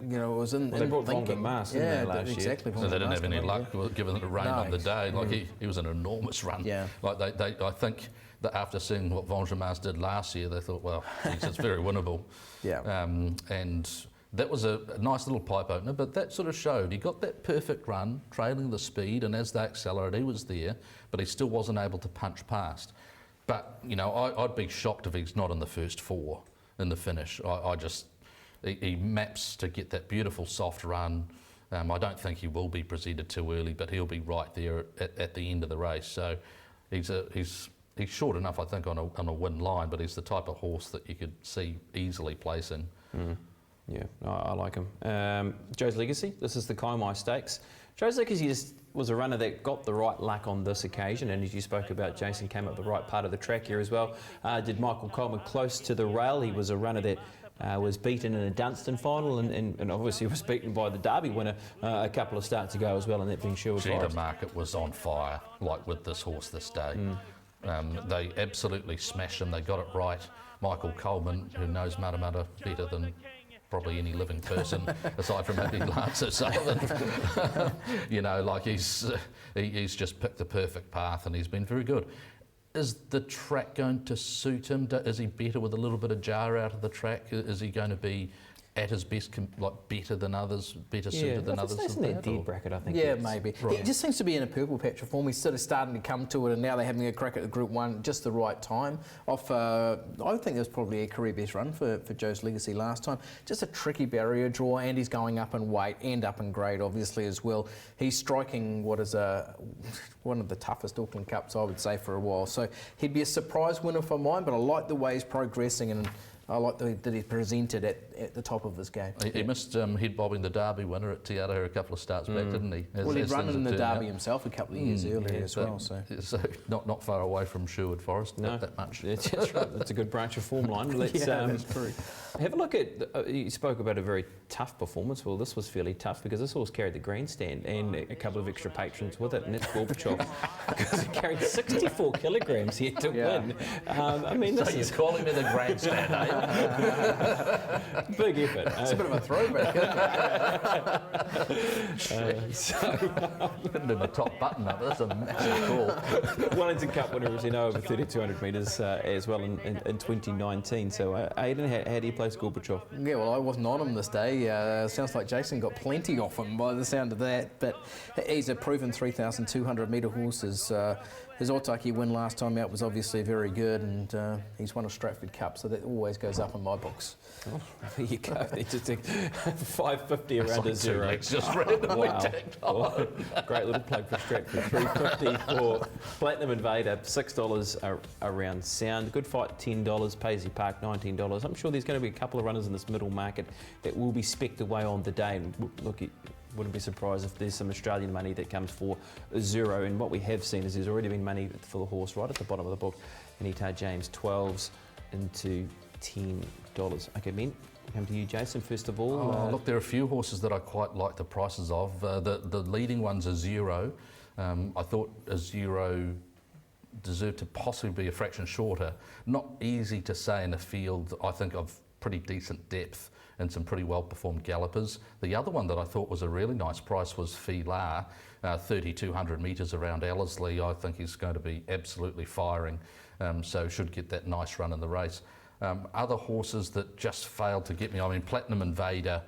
It was in they brought thinking. Von Mars, didn't they, last year? Exactly. So they didn't have any luck given it rained on the day. Like he was an enormous run. Yeah. Like I think that after seeing what Von Mars did last year, they thought, well, it's very winnable. Yeah. And that was a nice little pipe opener, but that sort of showed he got that perfect run, trailing the speed, and as they accelerated, he was there, but he still wasn't able to punch past. But I'd be shocked if he's not in the first four in the finish. He maps to get that beautiful soft run. I don't think he will be presented too early, but he'll be right there at the end of the race. So he's short enough, I think, on a win line, but he's the type of horse that you could see easily placing. Yeah, I like him. Joe's Legacy, this is the Kaimai Stakes. Joe's Legacy just was a runner that got the right luck on this occasion, and as you spoke about, Jason came up the right part of the track here as well. Did Michael Coleman close to the rail. He was a runner that was beaten in a Dunstan final and obviously was beaten by the Derby winner a couple of starts ago as well, and that being Sherwood Forest. The market was on fire, like with this horse this day. They absolutely smashed him. They got it right. Michael Coleman, who knows Matamata better than probably any living person, aside from maybe Lance O'Sullivan. He's just picked the perfect path, and he's been very good. Is the track going to suit him? Is he better with a little bit of jar out of the track? Is he going to be at his best, better than others, better suited than others? Isn't that dead bracket, I think? Yeah, maybe. Right. He just seems to be in a purple patch of form. He's sort of starting to come to it, and now they're having a crack at the Group 1 just the right time. I think it was probably a career best run for Joe's Legacy last time. Just a tricky barrier draw, and he's going up in weight and up in grade, obviously, as well. He's striking what is one of the toughest Auckland Cups, I would say, for a while. So he'd be a surprise winner for mine, but I like the way he's progressing, and I like that he presented at the top of his game. He missed head bobbing the Derby winner at Te Aroha a couple of starts back, didn't he? He'd run in the Derby himself a couple of years earlier as well. So not far away from Sherwood Forest, not that much. That's right. That's a good branch of form line. Let's that's true. Have a look at, you spoke about a very tough performance. Well, this was fairly tough because this horse carried the grandstand and a couple of extra patrons with it, and that's Gorbachev, because he carried 64 kilograms here to win. So you're calling me the grandstand, eh? Big effort. It's a bit of a throwback, Putting in the top button up, that's a massive call. Wellington Cup winner was in over 3,200 metres as well in 2019. So Aidan, how do you place Gorbachev? Yeah, well, I wasn't on him this day. Sounds like Jason got plenty off him by the sound of that. But he's a proven 3,200 metre horse. His Otaki win last time out was obviously very good, and he's won a Stratford Cup, so that always goes up in my books. Oh, there you go. Just 550 around a zero. It's just randomly tagged on. Great little plug for Stratford. 350 for Platinum Invader, $6 around Sound. Good Fight, $10. Paisley Park, $19. I'm sure there's going to be a couple of runners in this middle market that will be specced away on the day. And look, wouldn't be surprised if there's some Australian money that comes for Zero. And what we have seen is there's already been money for the horse right at the bottom of the book. Anita James, 12s into $10. Okay, Ben, come to you, Jason, first of all. Look, there are a few horses that I quite like the prices of. The leading ones are Zero. I thought a Zero deserved to possibly be a fraction shorter. Not easy to say in a field, I think, of pretty decent depth and some pretty well-performed gallopers. The other one that I thought was a really nice price was Filar, 3,200 metres around Ellerslie. I think he's going to be absolutely firing, so should get that nice run in the race. Other horses that just failed to get me, I mean, Platinum Invader,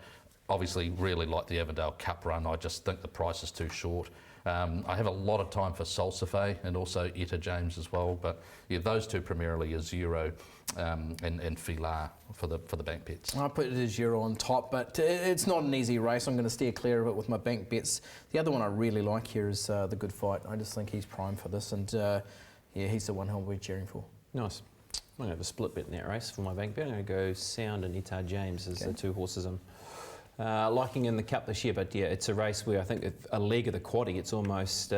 obviously really like the Avondale Cup run. I just think the price is too short. I have a lot of time for Solsafe and also Etta James as well, but yeah, those two primarily are Zero and Filar for the bank bets. I put it as Zero on top, but it's not an easy race. I'm going to steer clear of it with my bank bets. The other one I really like here is the Good Fight. I just think he's primed for this, and yeah, he's the one I'll be cheering for. Nice. I'm going to have a split bet in that race for my bank bet. I'm going to go Sound and Etta James as the two horses I'm liking in the Cup this year. But yeah, it's a race where I think if a leg of the quaddie, it's almost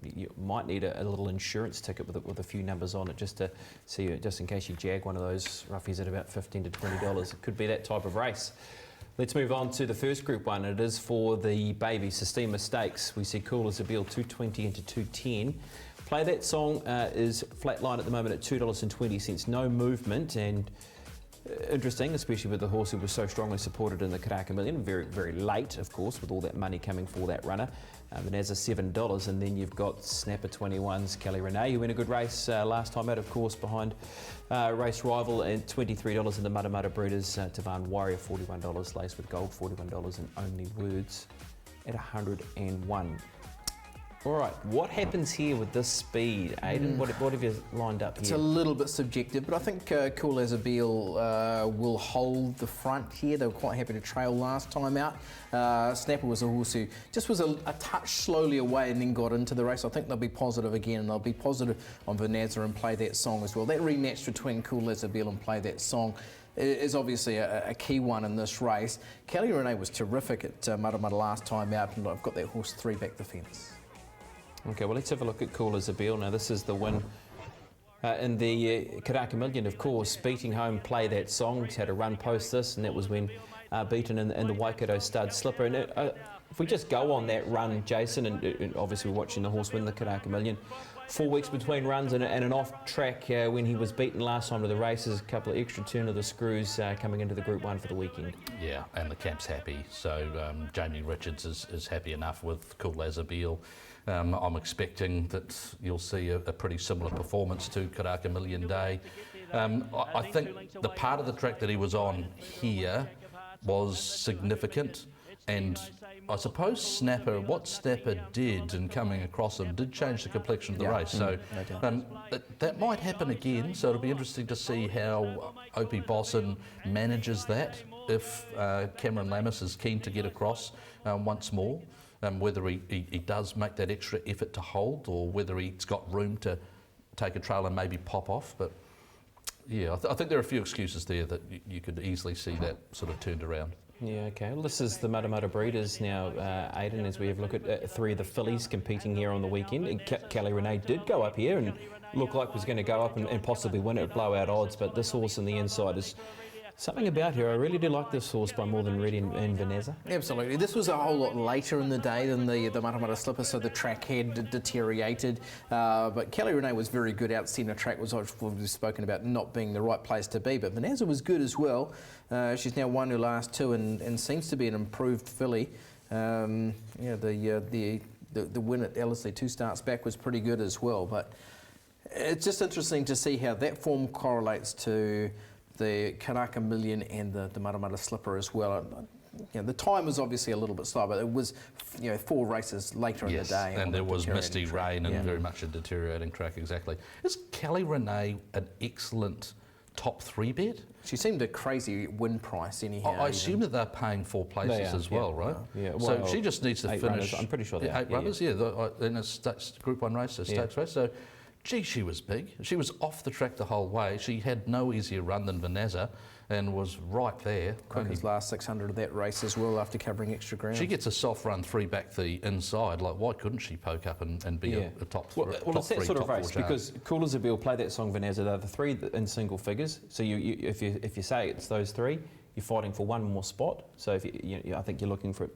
you might need a little insurance ticket with a few numbers on it just to see, just in case you jag one of those roughies at about $15 to $20. It could be that type of race. Let's move on to the first Group 1. It is for the Baby Sistema Stakes. We see Cool as a Beal 220 into 210. Play That Song is flatline at the moment at $2.20, no movement, and interesting, especially with the horse who was so strongly supported in the Karaka Million, very, very late, of course, with all that money coming for that runner. Bonanza $7, and then you've got Snapper 21's Kelly Renee, who won a good race last time out, of course, behind race rival, and $23 in the Mudda Mudda Breeders. Tavan Warrior $41, Laced with Gold $41, and Only Words at 101. All right, what happens here with this speed, Aidan? What have you lined up here? It's a little bit subjective, but I think Cool as a Beal will hold the front here. They were quite happy to trail last time out. Snapper was a horse who just was a touch slowly away and then got into the race. I think they'll be positive again, and they'll be positive on Vanazza and Play That Song as well. That rematch between Cool as a Beal and Play That Song is obviously a key one in this race. Kelly Renee was terrific at Mudda Mudda last time out, and I've got that horse 3 back the fence. Okay, well, let's have a look at Cool as a Beal. Now, this is the win in the Karaka Million, of course, beating home Play That Song. He's had a run post this, and that was when beaten in the Waikato Stud Slipper. And if we just go on that run, Jason, and obviously we're watching the horse win the Karaka Million, 4 weeks between runs and an off-track when he was beaten last time to the races, a couple of extra turn of the screws coming into the Group 1 for the weekend. Yeah, and the camp's happy. So Jamie Richards is happy enough with Cool as a Beal. I'm expecting that you'll see a pretty similar performance to Karaka Million Day. I think the part of the track that he was on here was significant, and I suppose what Snapper did in coming across him did change the complexion of the race. So that might happen again, so it'll be interesting to see how Opie Bosson manages that, if Cameron Lammas is keen to get across once more. Whether he does make that extra effort to hold, or whether he's got room to take a trail and maybe pop off. But yeah, I think there are a few excuses there that you could easily see that sort of turned around. Yeah, okay. Well, this is the Mudda Mudda Breeders now, Aidan, as we have a look at 3 of the fillies competing here on the weekend. And Kelly Renee did go up here and looked like was going to go up and possibly win it at blowout odds, but this horse on the inside is something about her. I really do like this horse by more than Ready and Vanazza. Absolutely. This was a whole lot later in the day than the Mudda Mudda Slipper, so the track had deteriorated. But Kelly Renee was very good out centre track, was we've spoken about not being the right place to be. But Vanazza was good as well. She's now won her last 2 and seems to be an improved filly. The win at Ellerslie 2 starts back was pretty good as well. But it's just interesting to see how that form correlates to the Karaka Million and the Mudda Mudda Slipper as well. The time was obviously a little bit slow, but it was 4 races later in the day. And there was misty rain and very much a deteriorating track, exactly. Is Kelly Renee an excellent top 3 bet? She seemed a crazy win price anyhow. I assume that they're paying 4 places as well, right? Yeah. So she just needs to 8 finish. runners, I'm pretty sure they 8 runners, in a Group 1 race, a stakes race. So Gee, she was big. She was off the track the whole way. She had no easier run than Vanessa and was right there. Quickest last 600 of that race as well after covering extra ground. She gets a soft run 3 back the inside. Like, why couldn't she poke up and be a top Well, it's that sort of race because Cool as a Bill play that song Vanessa. They're the 3 in single figures. So if you say it's those 3, you're fighting for one more spot. So if I think you're looking for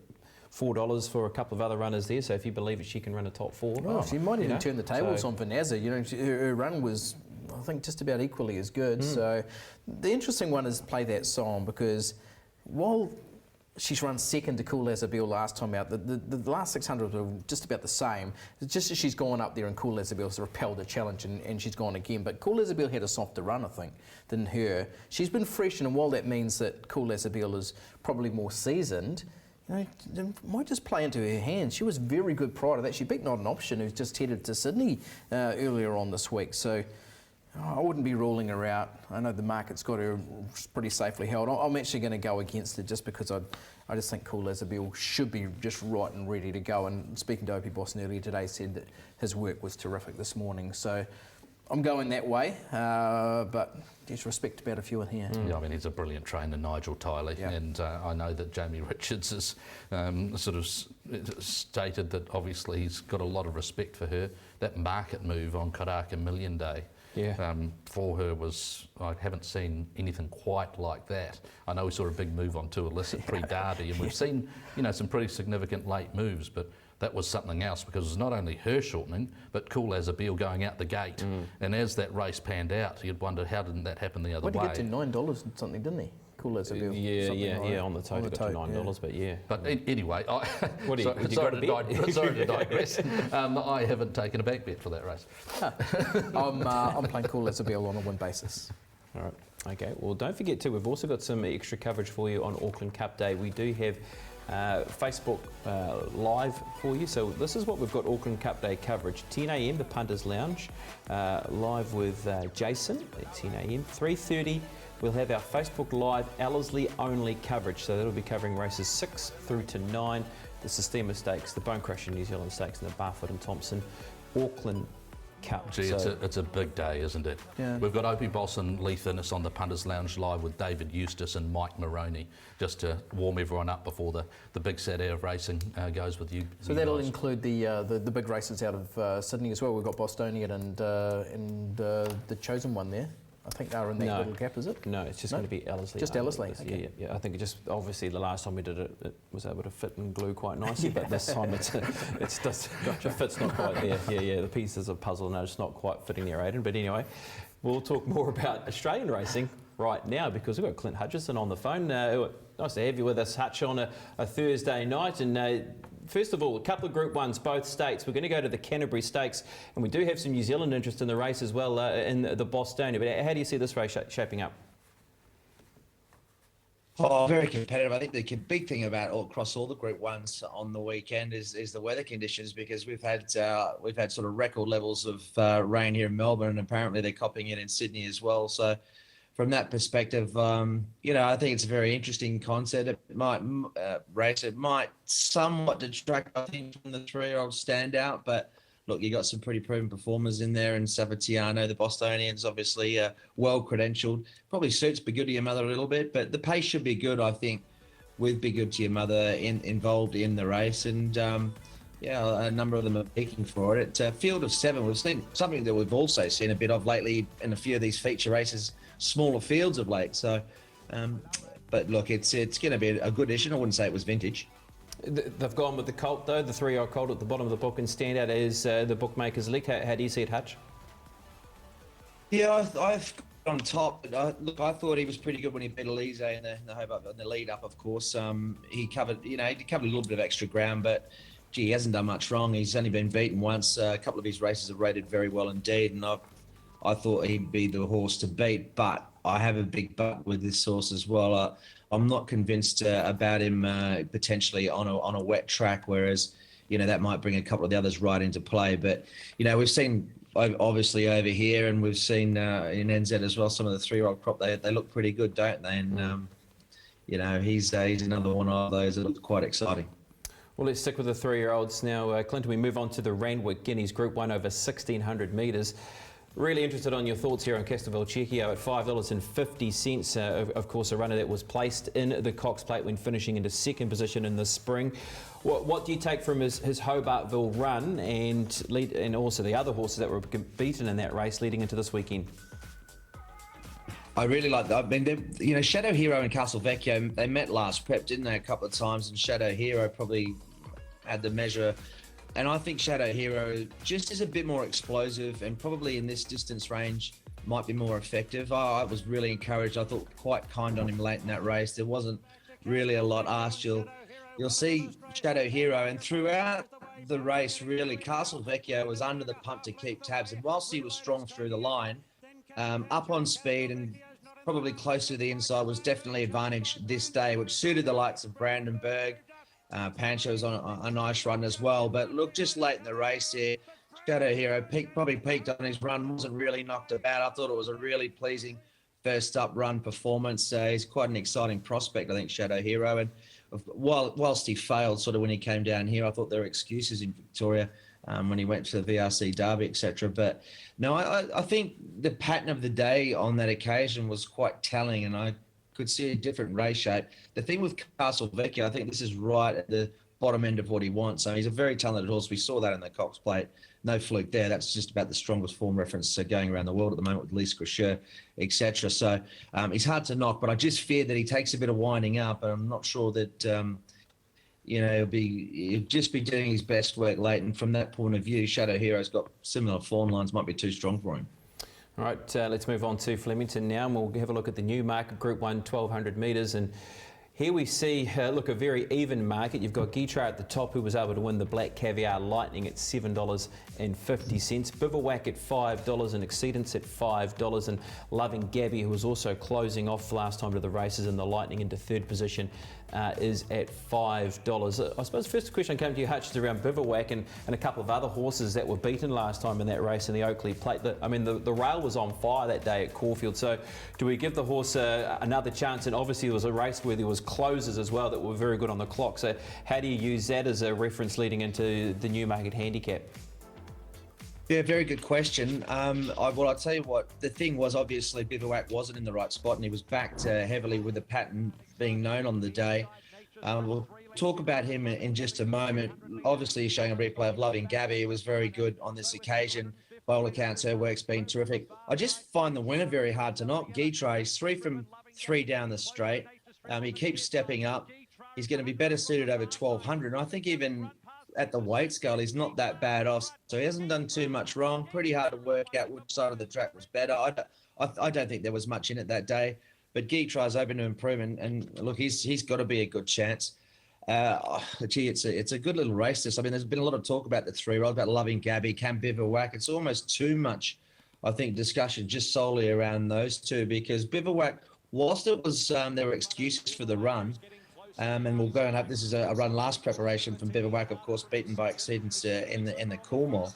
$4 for a couple of other runners there. So if you believe that she can run a top 4, well, she might even turn the tables on Vanessa. Her run was, I think, just about equally as good. So the interesting one is play that song because while she's run second to Cool as a Bill last time out, the last 600 were just about the same. It's just as she's gone up there and Cool as a Bill's repelled the challenge and she's gone again. But Cool as a Bill had a softer run, I think, than her. She's been fresh, and while that means that Cool as a Bill is probably more seasoned, it might just play into her hands. She was very good prior to that. She beat Not an Option, who's just headed to Sydney earlier on this week. So I wouldn't be ruling her out. I know the market's got her pretty safely held. I'm actually going to go against it just because I just think Cool as a Bill should be just right and ready to go. And speaking to Opie Boston earlier today, said that his work was terrific this morning. So I'm going that way, but there's respect about a few in here. Yeah, I mean, he's a brilliant trainer, Nigel Tiley, and I know that Jamie Richards has sort of stated that obviously he's got a lot of respect for her. That market move on Karaka Million Day for her was, I haven't seen anything quite like that. I know we saw a big move on To Illicit pre-Derby, and we've seen, some pretty significant late moves, but that was something else because it was not only her shortening, but Cool as a Bill going out the gate. And as that race panned out, you'd wonder how didn't that happen the other way. He get to $9 and something, didn't he? Cool as a Bill. Yeah, on the tote got to $9, but yeah. But anyway, sorry to digress. I haven't taken a back bet for that race. I'm playing Cool as a Bill on a win basis. All right. Okay. Well, don't forget too, we've also got some extra coverage for you on Auckland Cup Day. We do have Facebook Live for you. So this is what we've got Auckland Cup Day coverage. 10 a.m, the Punters Lounge, live with Jason at 10 a.m. 3:30, we'll have our Facebook Live Ellerslie only coverage. So that'll be covering races 6 through to 9, the Sistema Stakes, the Bone Crusher New Zealand Stakes, and the Barfoot and Thompson Auckland Cup. Gee, it's a big day, isn't it? Yeah. We've got Opie Boss and Lee Finnis on the Punters Lounge live with David Eustace and Mike Maroney, just to warm everyone up before the big Saturday of racing goes with you. So that'll include the big races out of Sydney as well. We've got Bostonian and the Chosen One there. I think they're in that little gap, is it? No, it's just going to be Ellerslie. Just Ellerslie, okay. Yeah. I think it just, obviously the last time we did it, it was able to fit and glue quite nicely, but this time it's just, the fit's not quite there. Yeah, the pieces of puzzle, no, it's not quite fitting there, Aidan. But anyway, we'll talk more about Australian racing right now because we've got Clint Hutchison on the phone. Nice to have you with us, Hutch, on a Thursday night. And first of all, a couple of Group 1s, both states. We're going to go to the Canterbury Stakes, and we do have some New Zealand interest in the race as well in the Bostonia. But how do you see this race shaping up? Oh, very competitive. I think the big thing about across all the Group 1s on the weekend is the weather conditions, because we've had sort of record levels of rain here in Melbourne, and apparently they're copying it in Sydney as well. So from that perspective, I think it's a very interesting concept. It might it might somewhat detract, I think, from the 3-year-old standout. But look, you got some pretty proven performers in there, and Savatiano, the Bostonian's obviously well credentialed. Probably suits Be Good to Your Mother a little bit, but the pace should be good, I think, with Be Good to Your Mother involved in the race. And a number of them are peaking for it. Field of 7, we've seen something that we've also seen a bit of lately in a few of these feature races, smaller fields of late. So, but look, it's going to be a good edition. I wouldn't say it was vintage. They've gone with the Colt, though, the 3-year-old Colt at the bottom of the book, and standout as the bookmakers' league. How do you see it, Hutch? Yeah, I've on top. Look, I thought he was pretty good when he beat Elise in the lead up. Of course, he covered a little bit of extra ground, but gee, he hasn't done much wrong. He's only been beaten once. A couple of his races have rated very well indeed, and I thought he'd be the horse to beat. But I have a big but with this horse as well. I'm not convinced about him potentially on a wet track, whereas that might bring a couple of the others right into play. But we've seen obviously over here, and we've seen in NZ as well, some of the 3-year-old crop, they look pretty good, don't they? And he's another one of those that looks quite exciting. Well, let's stick with the 3-year-olds now. Clinton, we move on to the Randwick Guineas Group 1 over 1,600 metres. Really interested on your thoughts here on Castelville Cecchio at $5.50. Of course, a runner that was placed in the Cox Plate when finishing into second position in the spring. What do you take from his Hobartville run and also the other horses that were beaten in that race leading into this weekend? I really like that. I mean, Shadow Hero and Castle Vecchio, they met last prep, didn't they, a couple of times? And Shadow Hero probably had the measure. And I think Shadow Hero just is a bit more explosive and probably in this distance range might be more effective. I was really encouraged. I thought quite kind on him late in that race. There wasn't really a lot asked. You'll see Shadow Hero, and throughout the race, really, Castle Vecchio was under the pump to keep tabs. And whilst he was strong through the line, up on speed and probably close to the inside was definitely advantage this day, which suited the likes of Brandenburg. Pancho was on a nice run as well. But look, just late in the race here, Shadow Hero probably peaked on his run, wasn't really knocked about. I thought it was a really pleasing first up run performance. He's quite an exciting prospect, I think, Shadow Hero. And whilst he failed sort of when he came down here, I thought there were excuses in Victoria when he went to the VRC Derby, etc. But no, I think the pattern of the day on that occasion was quite telling, and I could see a different race shape. The thing with Castle Vecchio, I think this is right at the bottom end of what he wants. So he's a very talented horse. We saw that in the Cox Plate. No fluke there. That's just about the strongest form reference going around the world at the moment with Lise Crochet, etc. So he's hard to knock, but I just fear that he takes a bit of winding up, and I'm not sure that he'll just be doing his best work late. And from that point of view, Shadow Hero's got similar form lines, might be too strong for him. All right, let's move on to Flemington now, and we'll have a look at the Newmarket Group 1, 1,200 metres. And here we see, a very even market. You've got Guitra at the top, who was able to win the Black Caviar Lightning at $7.50. Bivouac at $5 and Exceedance at $5. And Loving Gabby, who was also closing off last time to the races in the Lightning into third position, is at $5. I suppose the first question came to you, Hutch, is around Bivouac and a couple of other horses that were beaten last time in that race in the Oakley Plate. The rail was on fire that day at Caulfield. So do we give the horse another chance? And obviously there was a race where there was closes as well that were very good on the clock. So how do you use that as a reference leading into the Newmarket handicap? Yeah, very good question. I'll tell you what, the thing was, obviously Bivouac wasn't in the right spot and he was backed heavily with the pattern being known on the day. We'll talk about him in just a moment. Obviously he's showing a replay of Loving Gabby. It was very good on this occasion. By all accounts, her work's been terrific. I just find the winner very hard to knock. Guitra, he's 3 from 3 down the straight. He keeps stepping up. He's going to be better suited over 1,200. And I think even at the weight scale, he's not that bad off. So he hasn't done too much wrong. Pretty hard to work out which side of the track was better. I don't think there was much in it that day. But Guitra's open to improvement. And look, he's got to be a good chance. It's a good little race, this. I mean, there's been a lot of talk about the 3-year-old, about Loving Gabby, Cam Bivouac. It's almost too much, I think, discussion just solely around those two, because Bivouac, whilst it was there were excuses for the run, and we'll go and have, this is a run last preparation from Bivouac, of course, beaten by Exceedance in the Coolmore.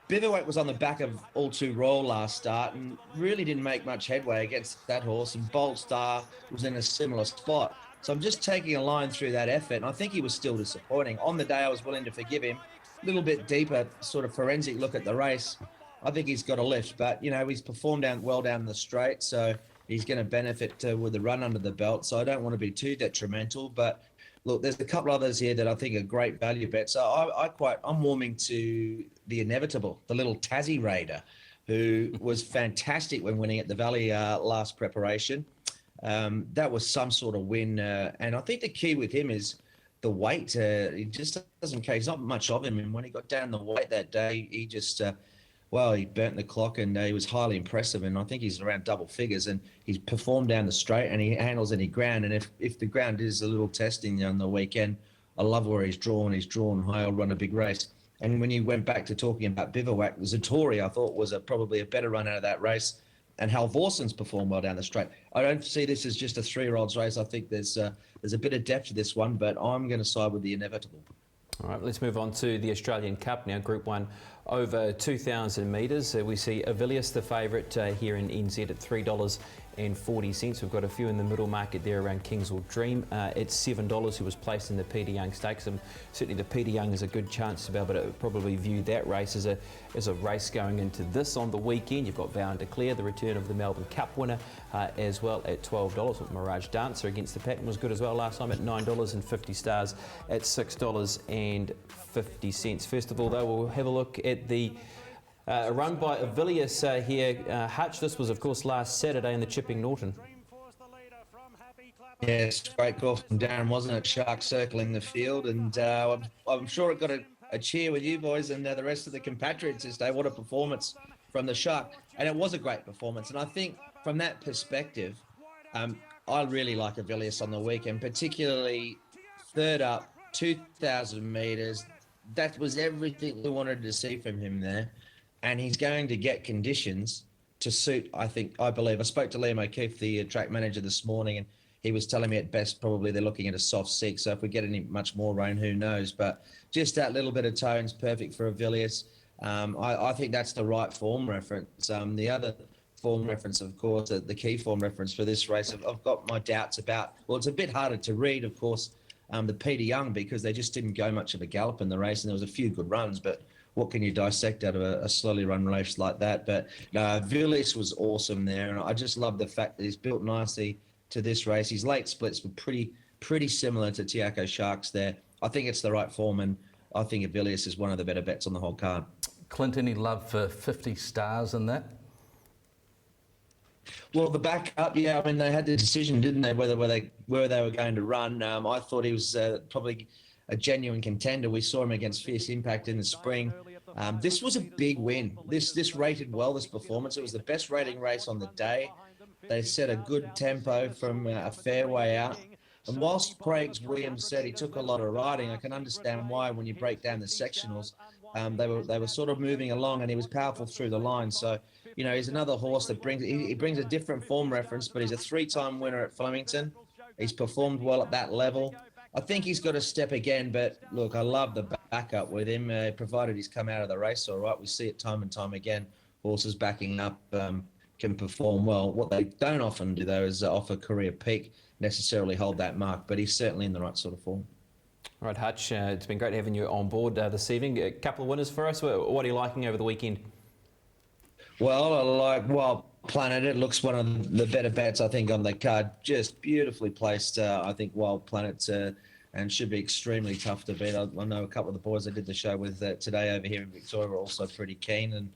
Bivouac was on the back of All Too Royal last start and really didn't make much headway against that horse, and Bold Star was in a similar spot. So I'm just taking a line through that effort, and I think he was still disappointing. On the day, I was willing to forgive him. A little bit deeper, sort of forensic look at the race. I think he's got a lift, but, he's performed well down the straight, so he's going to benefit with the run under the belt. So I don't want to be too detrimental, but look, there's a couple others here that I think are great value bets. So I'm warming to the Inevitable, the little Tassie Raider, who was fantastic when winning at the Valley last preparation. That was some sort of win. And I think the key with him is the weight. He just doesn't care. He's not much of him. And when he got down the weight that day, he just, he burnt the clock, and he was highly impressive. And I think he's around double figures, and he's performed down the straight and he handles any ground. And if the ground is a little testing on the weekend, I love where he's drawn. He's drawn high. I'll run a big race. And when you went back to talking about Bivouac, Zatori, I thought, was probably a better run out of that race. And Hal Vorson's performed well down the straight. I don't see this as just a 3-year-old's race. I think there's a bit of depth to this one, but I'm going to side with the Inevitable. All right, let's move on to the Australian Cup now, Group 1, over 2,000 metres. We see Avilius, the favourite here in NZ, at $3.40. We've got a few in the middle market there around Kingswood Dream at $7, who was placed in the Peter Young Stakes. And certainly the Peter Young is a good chance to be able to probably view that race as a race going into this on the weekend. You've got Vow and Declare, the return of the Melbourne Cup winner, as well at $12. With Mirage Dancer against the pattern was good as well last time at $9, and 50 Stars at $6.50. First of all, though, we'll have a look at the run by Avilius here. Hutch, this was, of course, last Saturday in the Chipping Norton. Yes, great call from Darren, wasn't it? Shark circling the field, and I'm sure it got a cheer with you boys and the rest of the compatriots this day. What a performance from the Shark, and it was a great performance. And I think from that perspective, I really like Avilius on the weekend, particularly third up, 2,000 metres. That was everything we wanted to see from him there. And he's going to get conditions to suit, I believe. I spoke to Liam O'Keefe, the track manager, this morning, and he was telling me at best probably they're looking at a soft 6. So if we get any much more rain, who knows? But just that little bit of tone's perfect for Avilius. I think that's the right form reference. The other form reference, of course, the key form reference for this race, I've got my doubts about. Well, it's a bit harder to read, of course, the Peter Young, because they just didn't go much of a gallop in the race, and there was a few good runs, but what can you dissect out of a slowly run race like that? But Avilius was awesome there, and I just love the fact that he's built nicely to this race. His late splits were pretty similar to Tiako Sharks there. I think it's the right form, and I think Avilius is one of the better bets on the whole card. Clint, any love for 50 Stars in that? Well, the backup, yeah. I mean, they had the decision, didn't they, where they were going to run. I thought he was probably a genuine contender. We saw him against Fierce Impact in the spring. This was a big win. This rated well, this performance. It was the best rating race on the day. They set a good tempo from a fair way out. And whilst Craig Williams said he took a lot of riding, I can understand why when you break down the sectionals, they were sort of moving along, and he was powerful through the line. So, you know, he's another horse that brings a different form reference, but he's a 3-time winner at Flemington. He's performed well at that level. I think he's got to step again, but look, I love the backup with him, provided he's come out of the race all right. We see it time and time again. Horses backing up can perform well. What they don't often do, though, is offer career peak, necessarily hold that mark, but he's certainly in the right sort of form. All right, Hutch, it's been great having you on board this evening. A couple of winners for us. What are you liking over the weekend? Well, I like Wild Planet. It looks one of the better bets, I think, on the card. Just beautifully placed, I think, Wild Planet, and should be extremely tough to beat. I know a couple of the boys I did the show with today over here in Victoria were also pretty keen, and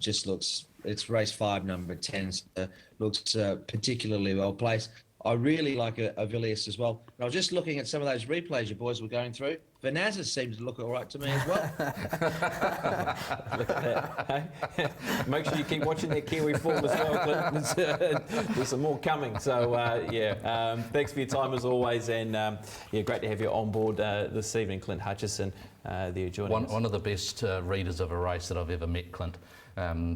just looks, it's race 5, number 10, so looks particularly well placed. I really like Avilius as well. And I was just looking at some of those replays you boys were going through. Vanazza seems to look all right to me as well. Look at that. Make sure you keep watching that Kiwi form as well, Clint. There's some more coming. So, thanks for your time as always. And, great to have you on board this evening, Clint Hutchison. One of the best readers of a race that I've ever met, Clint.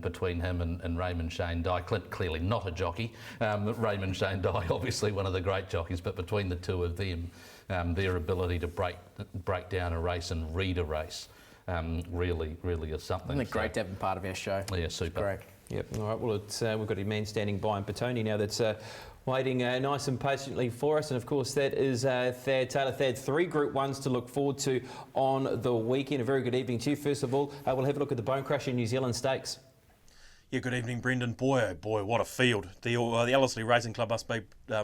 Between him and Raymond Shane Dye. Clint, clearly not a jockey. Raymond Shane Dye, obviously one of the great jockeys, but between the two of them, their ability to break down a race and read a race really is something. Isn't it great to have him part of our show? Yeah, super. Great. Yep. All right. Well, we've got a man standing by in Petone now that's waiting nice and patiently for us, and of course that is Thad Taylor. Thad, 3 Group 1s to look forward to on the weekend. A very good evening to you. First of all, we'll have a look at the Bone Crusher New Zealand Stakes. Yeah, good evening, Brendan. Boy, oh boy, what a field. The Ellerslie Racing Club must be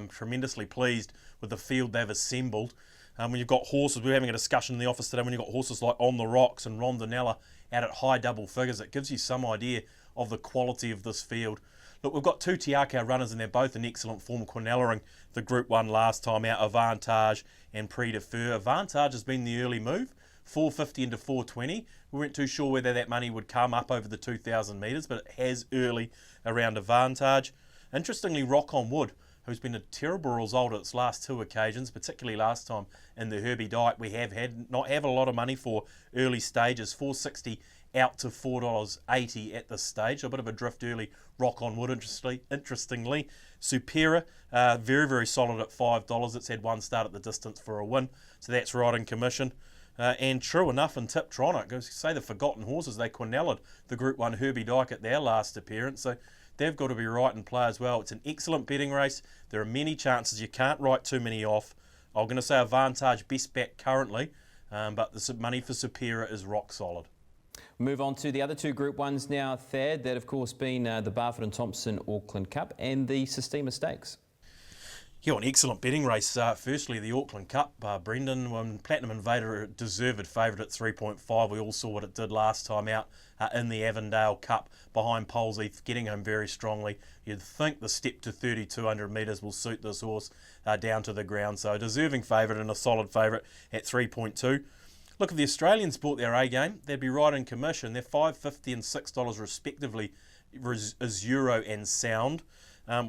tremendously pleased with the field they've assembled. When you've got horses, we were having a discussion in the office today, when you've got horses like On the Rocks and Rondinella out at high double figures, it gives you some idea of the quality of this field. Look, we've got 2 Tiako runners, and they're both in excellent form. Quinellering the Group 1 last time out, Avantage and Prix de Feu. Avantage has been the early move, 450 into 420. We weren't too sure whether that money would come up over the 2,000 metres, but it has early around Avantage. Interestingly, Rock on Wood, who's been a terrible result at its last 2 occasions, particularly last time in the Herbie Dyke, we have not have a lot of money for early stages, $4.60 out to $4.80 at this stage. A bit of a drift early, Rock on Wood, interestingly. Supera, very, very solid at $5. It's had 1 start at the distance for a win, so that's right in commission. And true enough, in Tiptronic, say the forgotten horses, they Quinella'd the Group 1 Herbie Dyke at their last appearance, so they've got to be right in play as well. It's an excellent betting race. There are many chances. You can't write too many off. I'm going to say Avantage best bet currently, but the money for Superior is rock solid. Move on to the other two Group 1s now, Thad. That, of course, been the Barfoot and Thompson Auckland Cup and the Sistema Stakes. Yeah, an excellent betting race. Firstly, the Auckland Cup, Brendan, when Platinum Invader, a deserved favourite at 3.5. We all saw what it did last time out in the Avondale Cup behind Polesheath, getting home very strongly. You'd think the step to 3,200 metres will suit this horse down to the ground. So a deserving favourite and a solid favourite at 3.2. Look, if the Australians bought their A game, they'd be right in commission. They're $5.50 and $6 respectively, Azuro and Sound.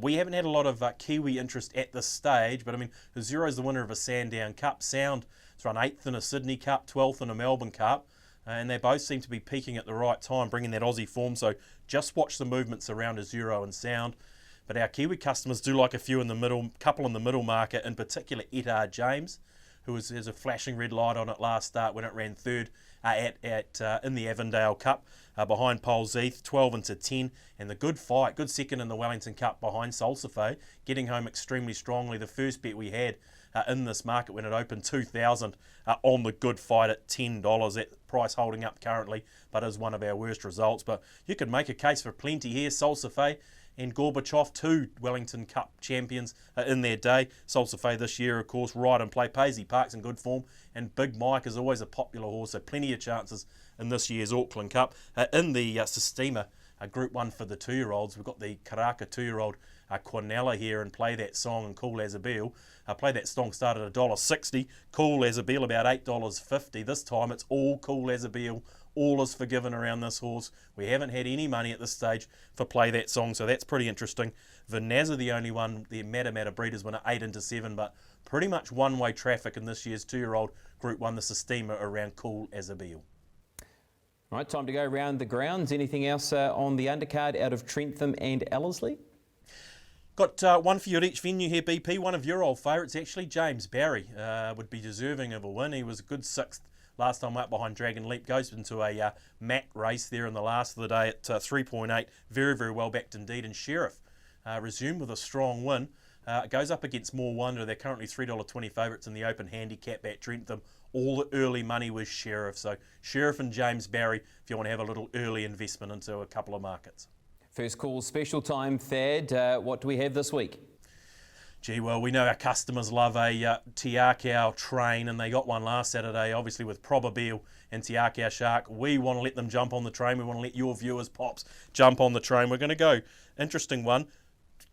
We haven't had a lot of Kiwi interest at this stage, but I mean, Azuro is the winner of a Sandown Cup. Sound is run 8th in a Sydney Cup, 12th in a Melbourne Cup, and they both seem to be peaking at the right time, bringing that Aussie form. So just watch the movements around Azuro and Sound. But our Kiwi customers do like a few in the middle, couple in the middle market, in particular Etard James, who has a flashing red light on it last start when it ran third in the Avondale Cup behind Polesheath, 12 into 10, and the good fight, good second in the Wellington Cup behind Solsifay, getting home extremely strongly. The first bet we had in this market when it opened, 2,000 on the good fight at $10. That price holding up currently, but is one of our worst results. But you could make a case for plenty here. Solsifay and Gorbachev, two Wellington Cup champions in their day. Solsifay this year, of course, right in play. Paisley Park's in good form, and Big Mike is always a popular horse, so plenty of chances in this year's Auckland Cup. In the Sistema Group 1 for the 2-year-olds, we've got the Karaka 2-year-old Quinella here, and Play That Song and Cool As a Beel. Play That Song started at $1.60, Cool As a Beel about $8.50. This time it's all Cool As a Beel. All is forgiven around this horse. We haven't had any money at this stage for Play That Song, so that's pretty interesting. Vanazza, the only one, the Matamata Breeders winner, 8 into 7, but pretty much one-way traffic in this year's 2-year-old Group 1, the Sistema, around Cool As a Beel. All right, time to go around the grounds. Anything else on the undercard out of Trentham and Ellerslie? Got one for you at each venue here, BP. One of your old favourites, actually, James Barry, would be deserving of a win. He was a good 6th last time out behind Dragon Leap. Goes into a mat race there in the last of the day at 3.8. Very, very well backed indeed. And Sheriff resumed with a strong win. Goes up against More Wonder. They're currently $3.20 favourites in the open handicap at Trentham. All the early money was Sheriff. So Sheriff and James Barry, if you want to have a little early investment into a couple of markets. First call special time, Thad. What do we have this week? Gee, well, we know our customers love a Tiakau train, and they got one last Saturday, obviously with Probabeel and Tiakau Shark. We want to let them jump on the train. We want to let your viewers, Pops, jump on the train. We're going to go. Interesting one.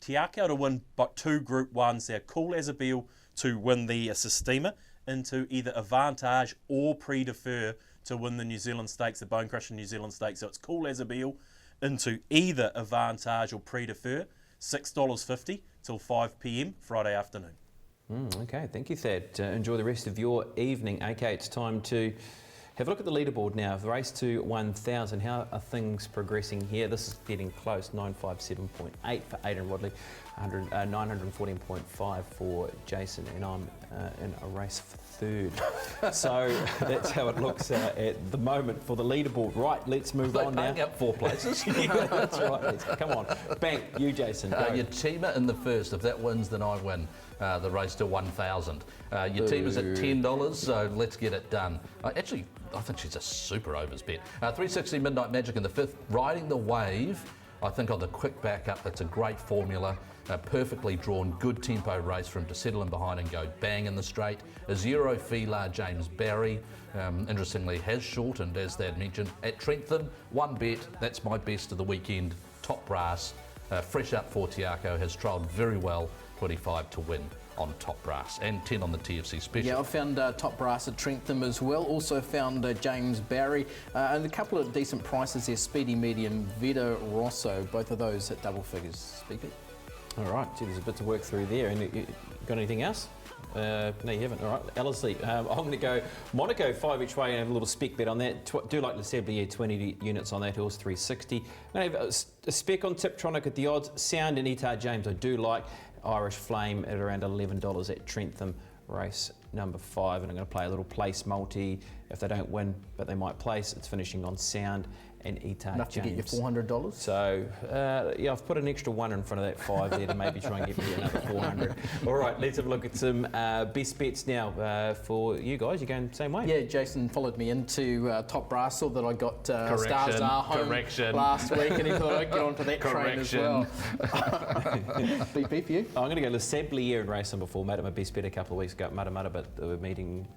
Tiakau to win but 2 Group 1s there. Cool As a Beel to win the Sistema, into either Avantage or Pre-Defer to win the New Zealand Stakes, the Bone Crusher New Zealand Stakes. So it's Cool As a Beel into either Avantage or Pre-Defer, $6.50 till 5 p.m. Friday afternoon. Okay, thank you, Thad. Enjoy the rest of your evening. Okay, it's time to have a look at the leaderboard now. The race to 1,000. How are things progressing here? This is getting close. 957.8 for Aidan Rodley, 914.5 for Jason, and I'm in a race for 3rd. So that's how it looks at the moment for the leaderboard. Right, let's move on now. Up 4 places. Yeah, that's right. Come on, bank you, Jason. Your teamer in the first. If that wins, then I win the race to 1,000. Your team is at $10, so let's get it done. Actually, I think she's a super overs bet. 360 Midnight Magic in the 5th, riding the wave. I think on the quick backup, that's a great formula. Perfectly drawn, good tempo race for him to settle in behind and go bang in the straight. A Zero Filar James Barry, interestingly, has shortened, as Thad mentioned. At Trentham, 1 bet, that's my best of the weekend. Top Brass, fresh up for Tiakau, has trialled very well, 25 to win on Top Brass, and 10 on the TFC Special. Yeah, I found Top Brass at Trentham as well. Also found James Barry, and a couple of decent prices there. Speedy Medium, Vita Rosso, both of those at double figures. Speaking. All right, gee, there's a bit to work through there. And you got anything else? No, you haven't. All right, Ellerslie. I'm going to go Monaco 5 each way and have a little spec bet on that. Do like Lesseblier, 20 units on that horse, 360. I'm going to have a spec on Tiptronic at the odds. Sound and Etard James I do like. Irish Flame at around $11 at Trentham, race number 5, and I'm going to play a little place multi. If they don't win, but they might place, it's finishing on Sound and Ita Enough James. to get you $400? So, yeah, I've put an extra 1 in front of that 5 there to maybe try and get me another 400. All right, let's have a look at some best bets now for you guys. You're going the same way? Yeah, Jason followed me into Top Brass, saw that I got Stars Are home correction. last week, and he thought I'd get onto that train as well. BP for you? I'm going to go Le Sablier in race number 4. Made it my best bet a couple of weeks ago at Matamata, but the meeting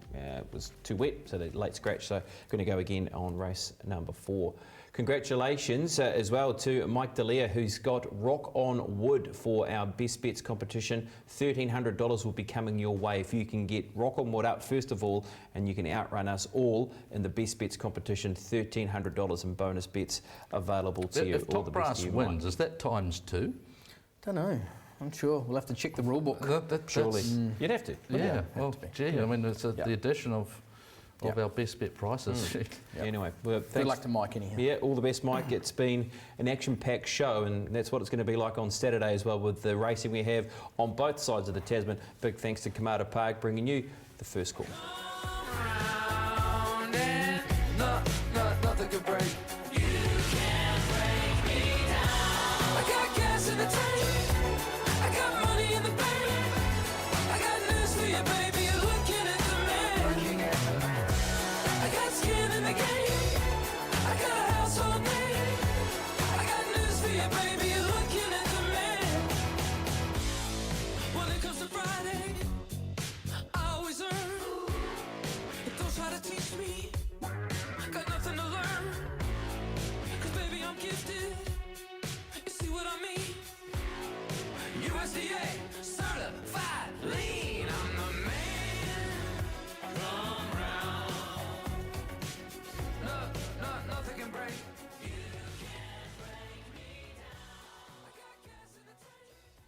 was too wet, so the late scratch. So going to go again on race number 4. Congratulations as well to Mike D'Elia, who's got Rock on Wood for our Best Bets competition. $1,300 will be coming your way if you can get Rock on Wood up first of all, and you can outrun us all in the Best Bets competition. $1,300 in bonus bets available to you. If Top Brass wins, is that times 2? Don't know. I'm sure. We'll have to check the rule book. Surely. You'd have to. Yeah, well, gee, I mean, it's the addition of our best bet prices. Anyway, well, good luck to Mike anyhow. Yeah, all the best, Mike. It's been an action-packed show, and that's what it's going to be like on Saturday as well with the racing we have on both sides of the Tasman. Big thanks to Kamara Park bringing you the first call.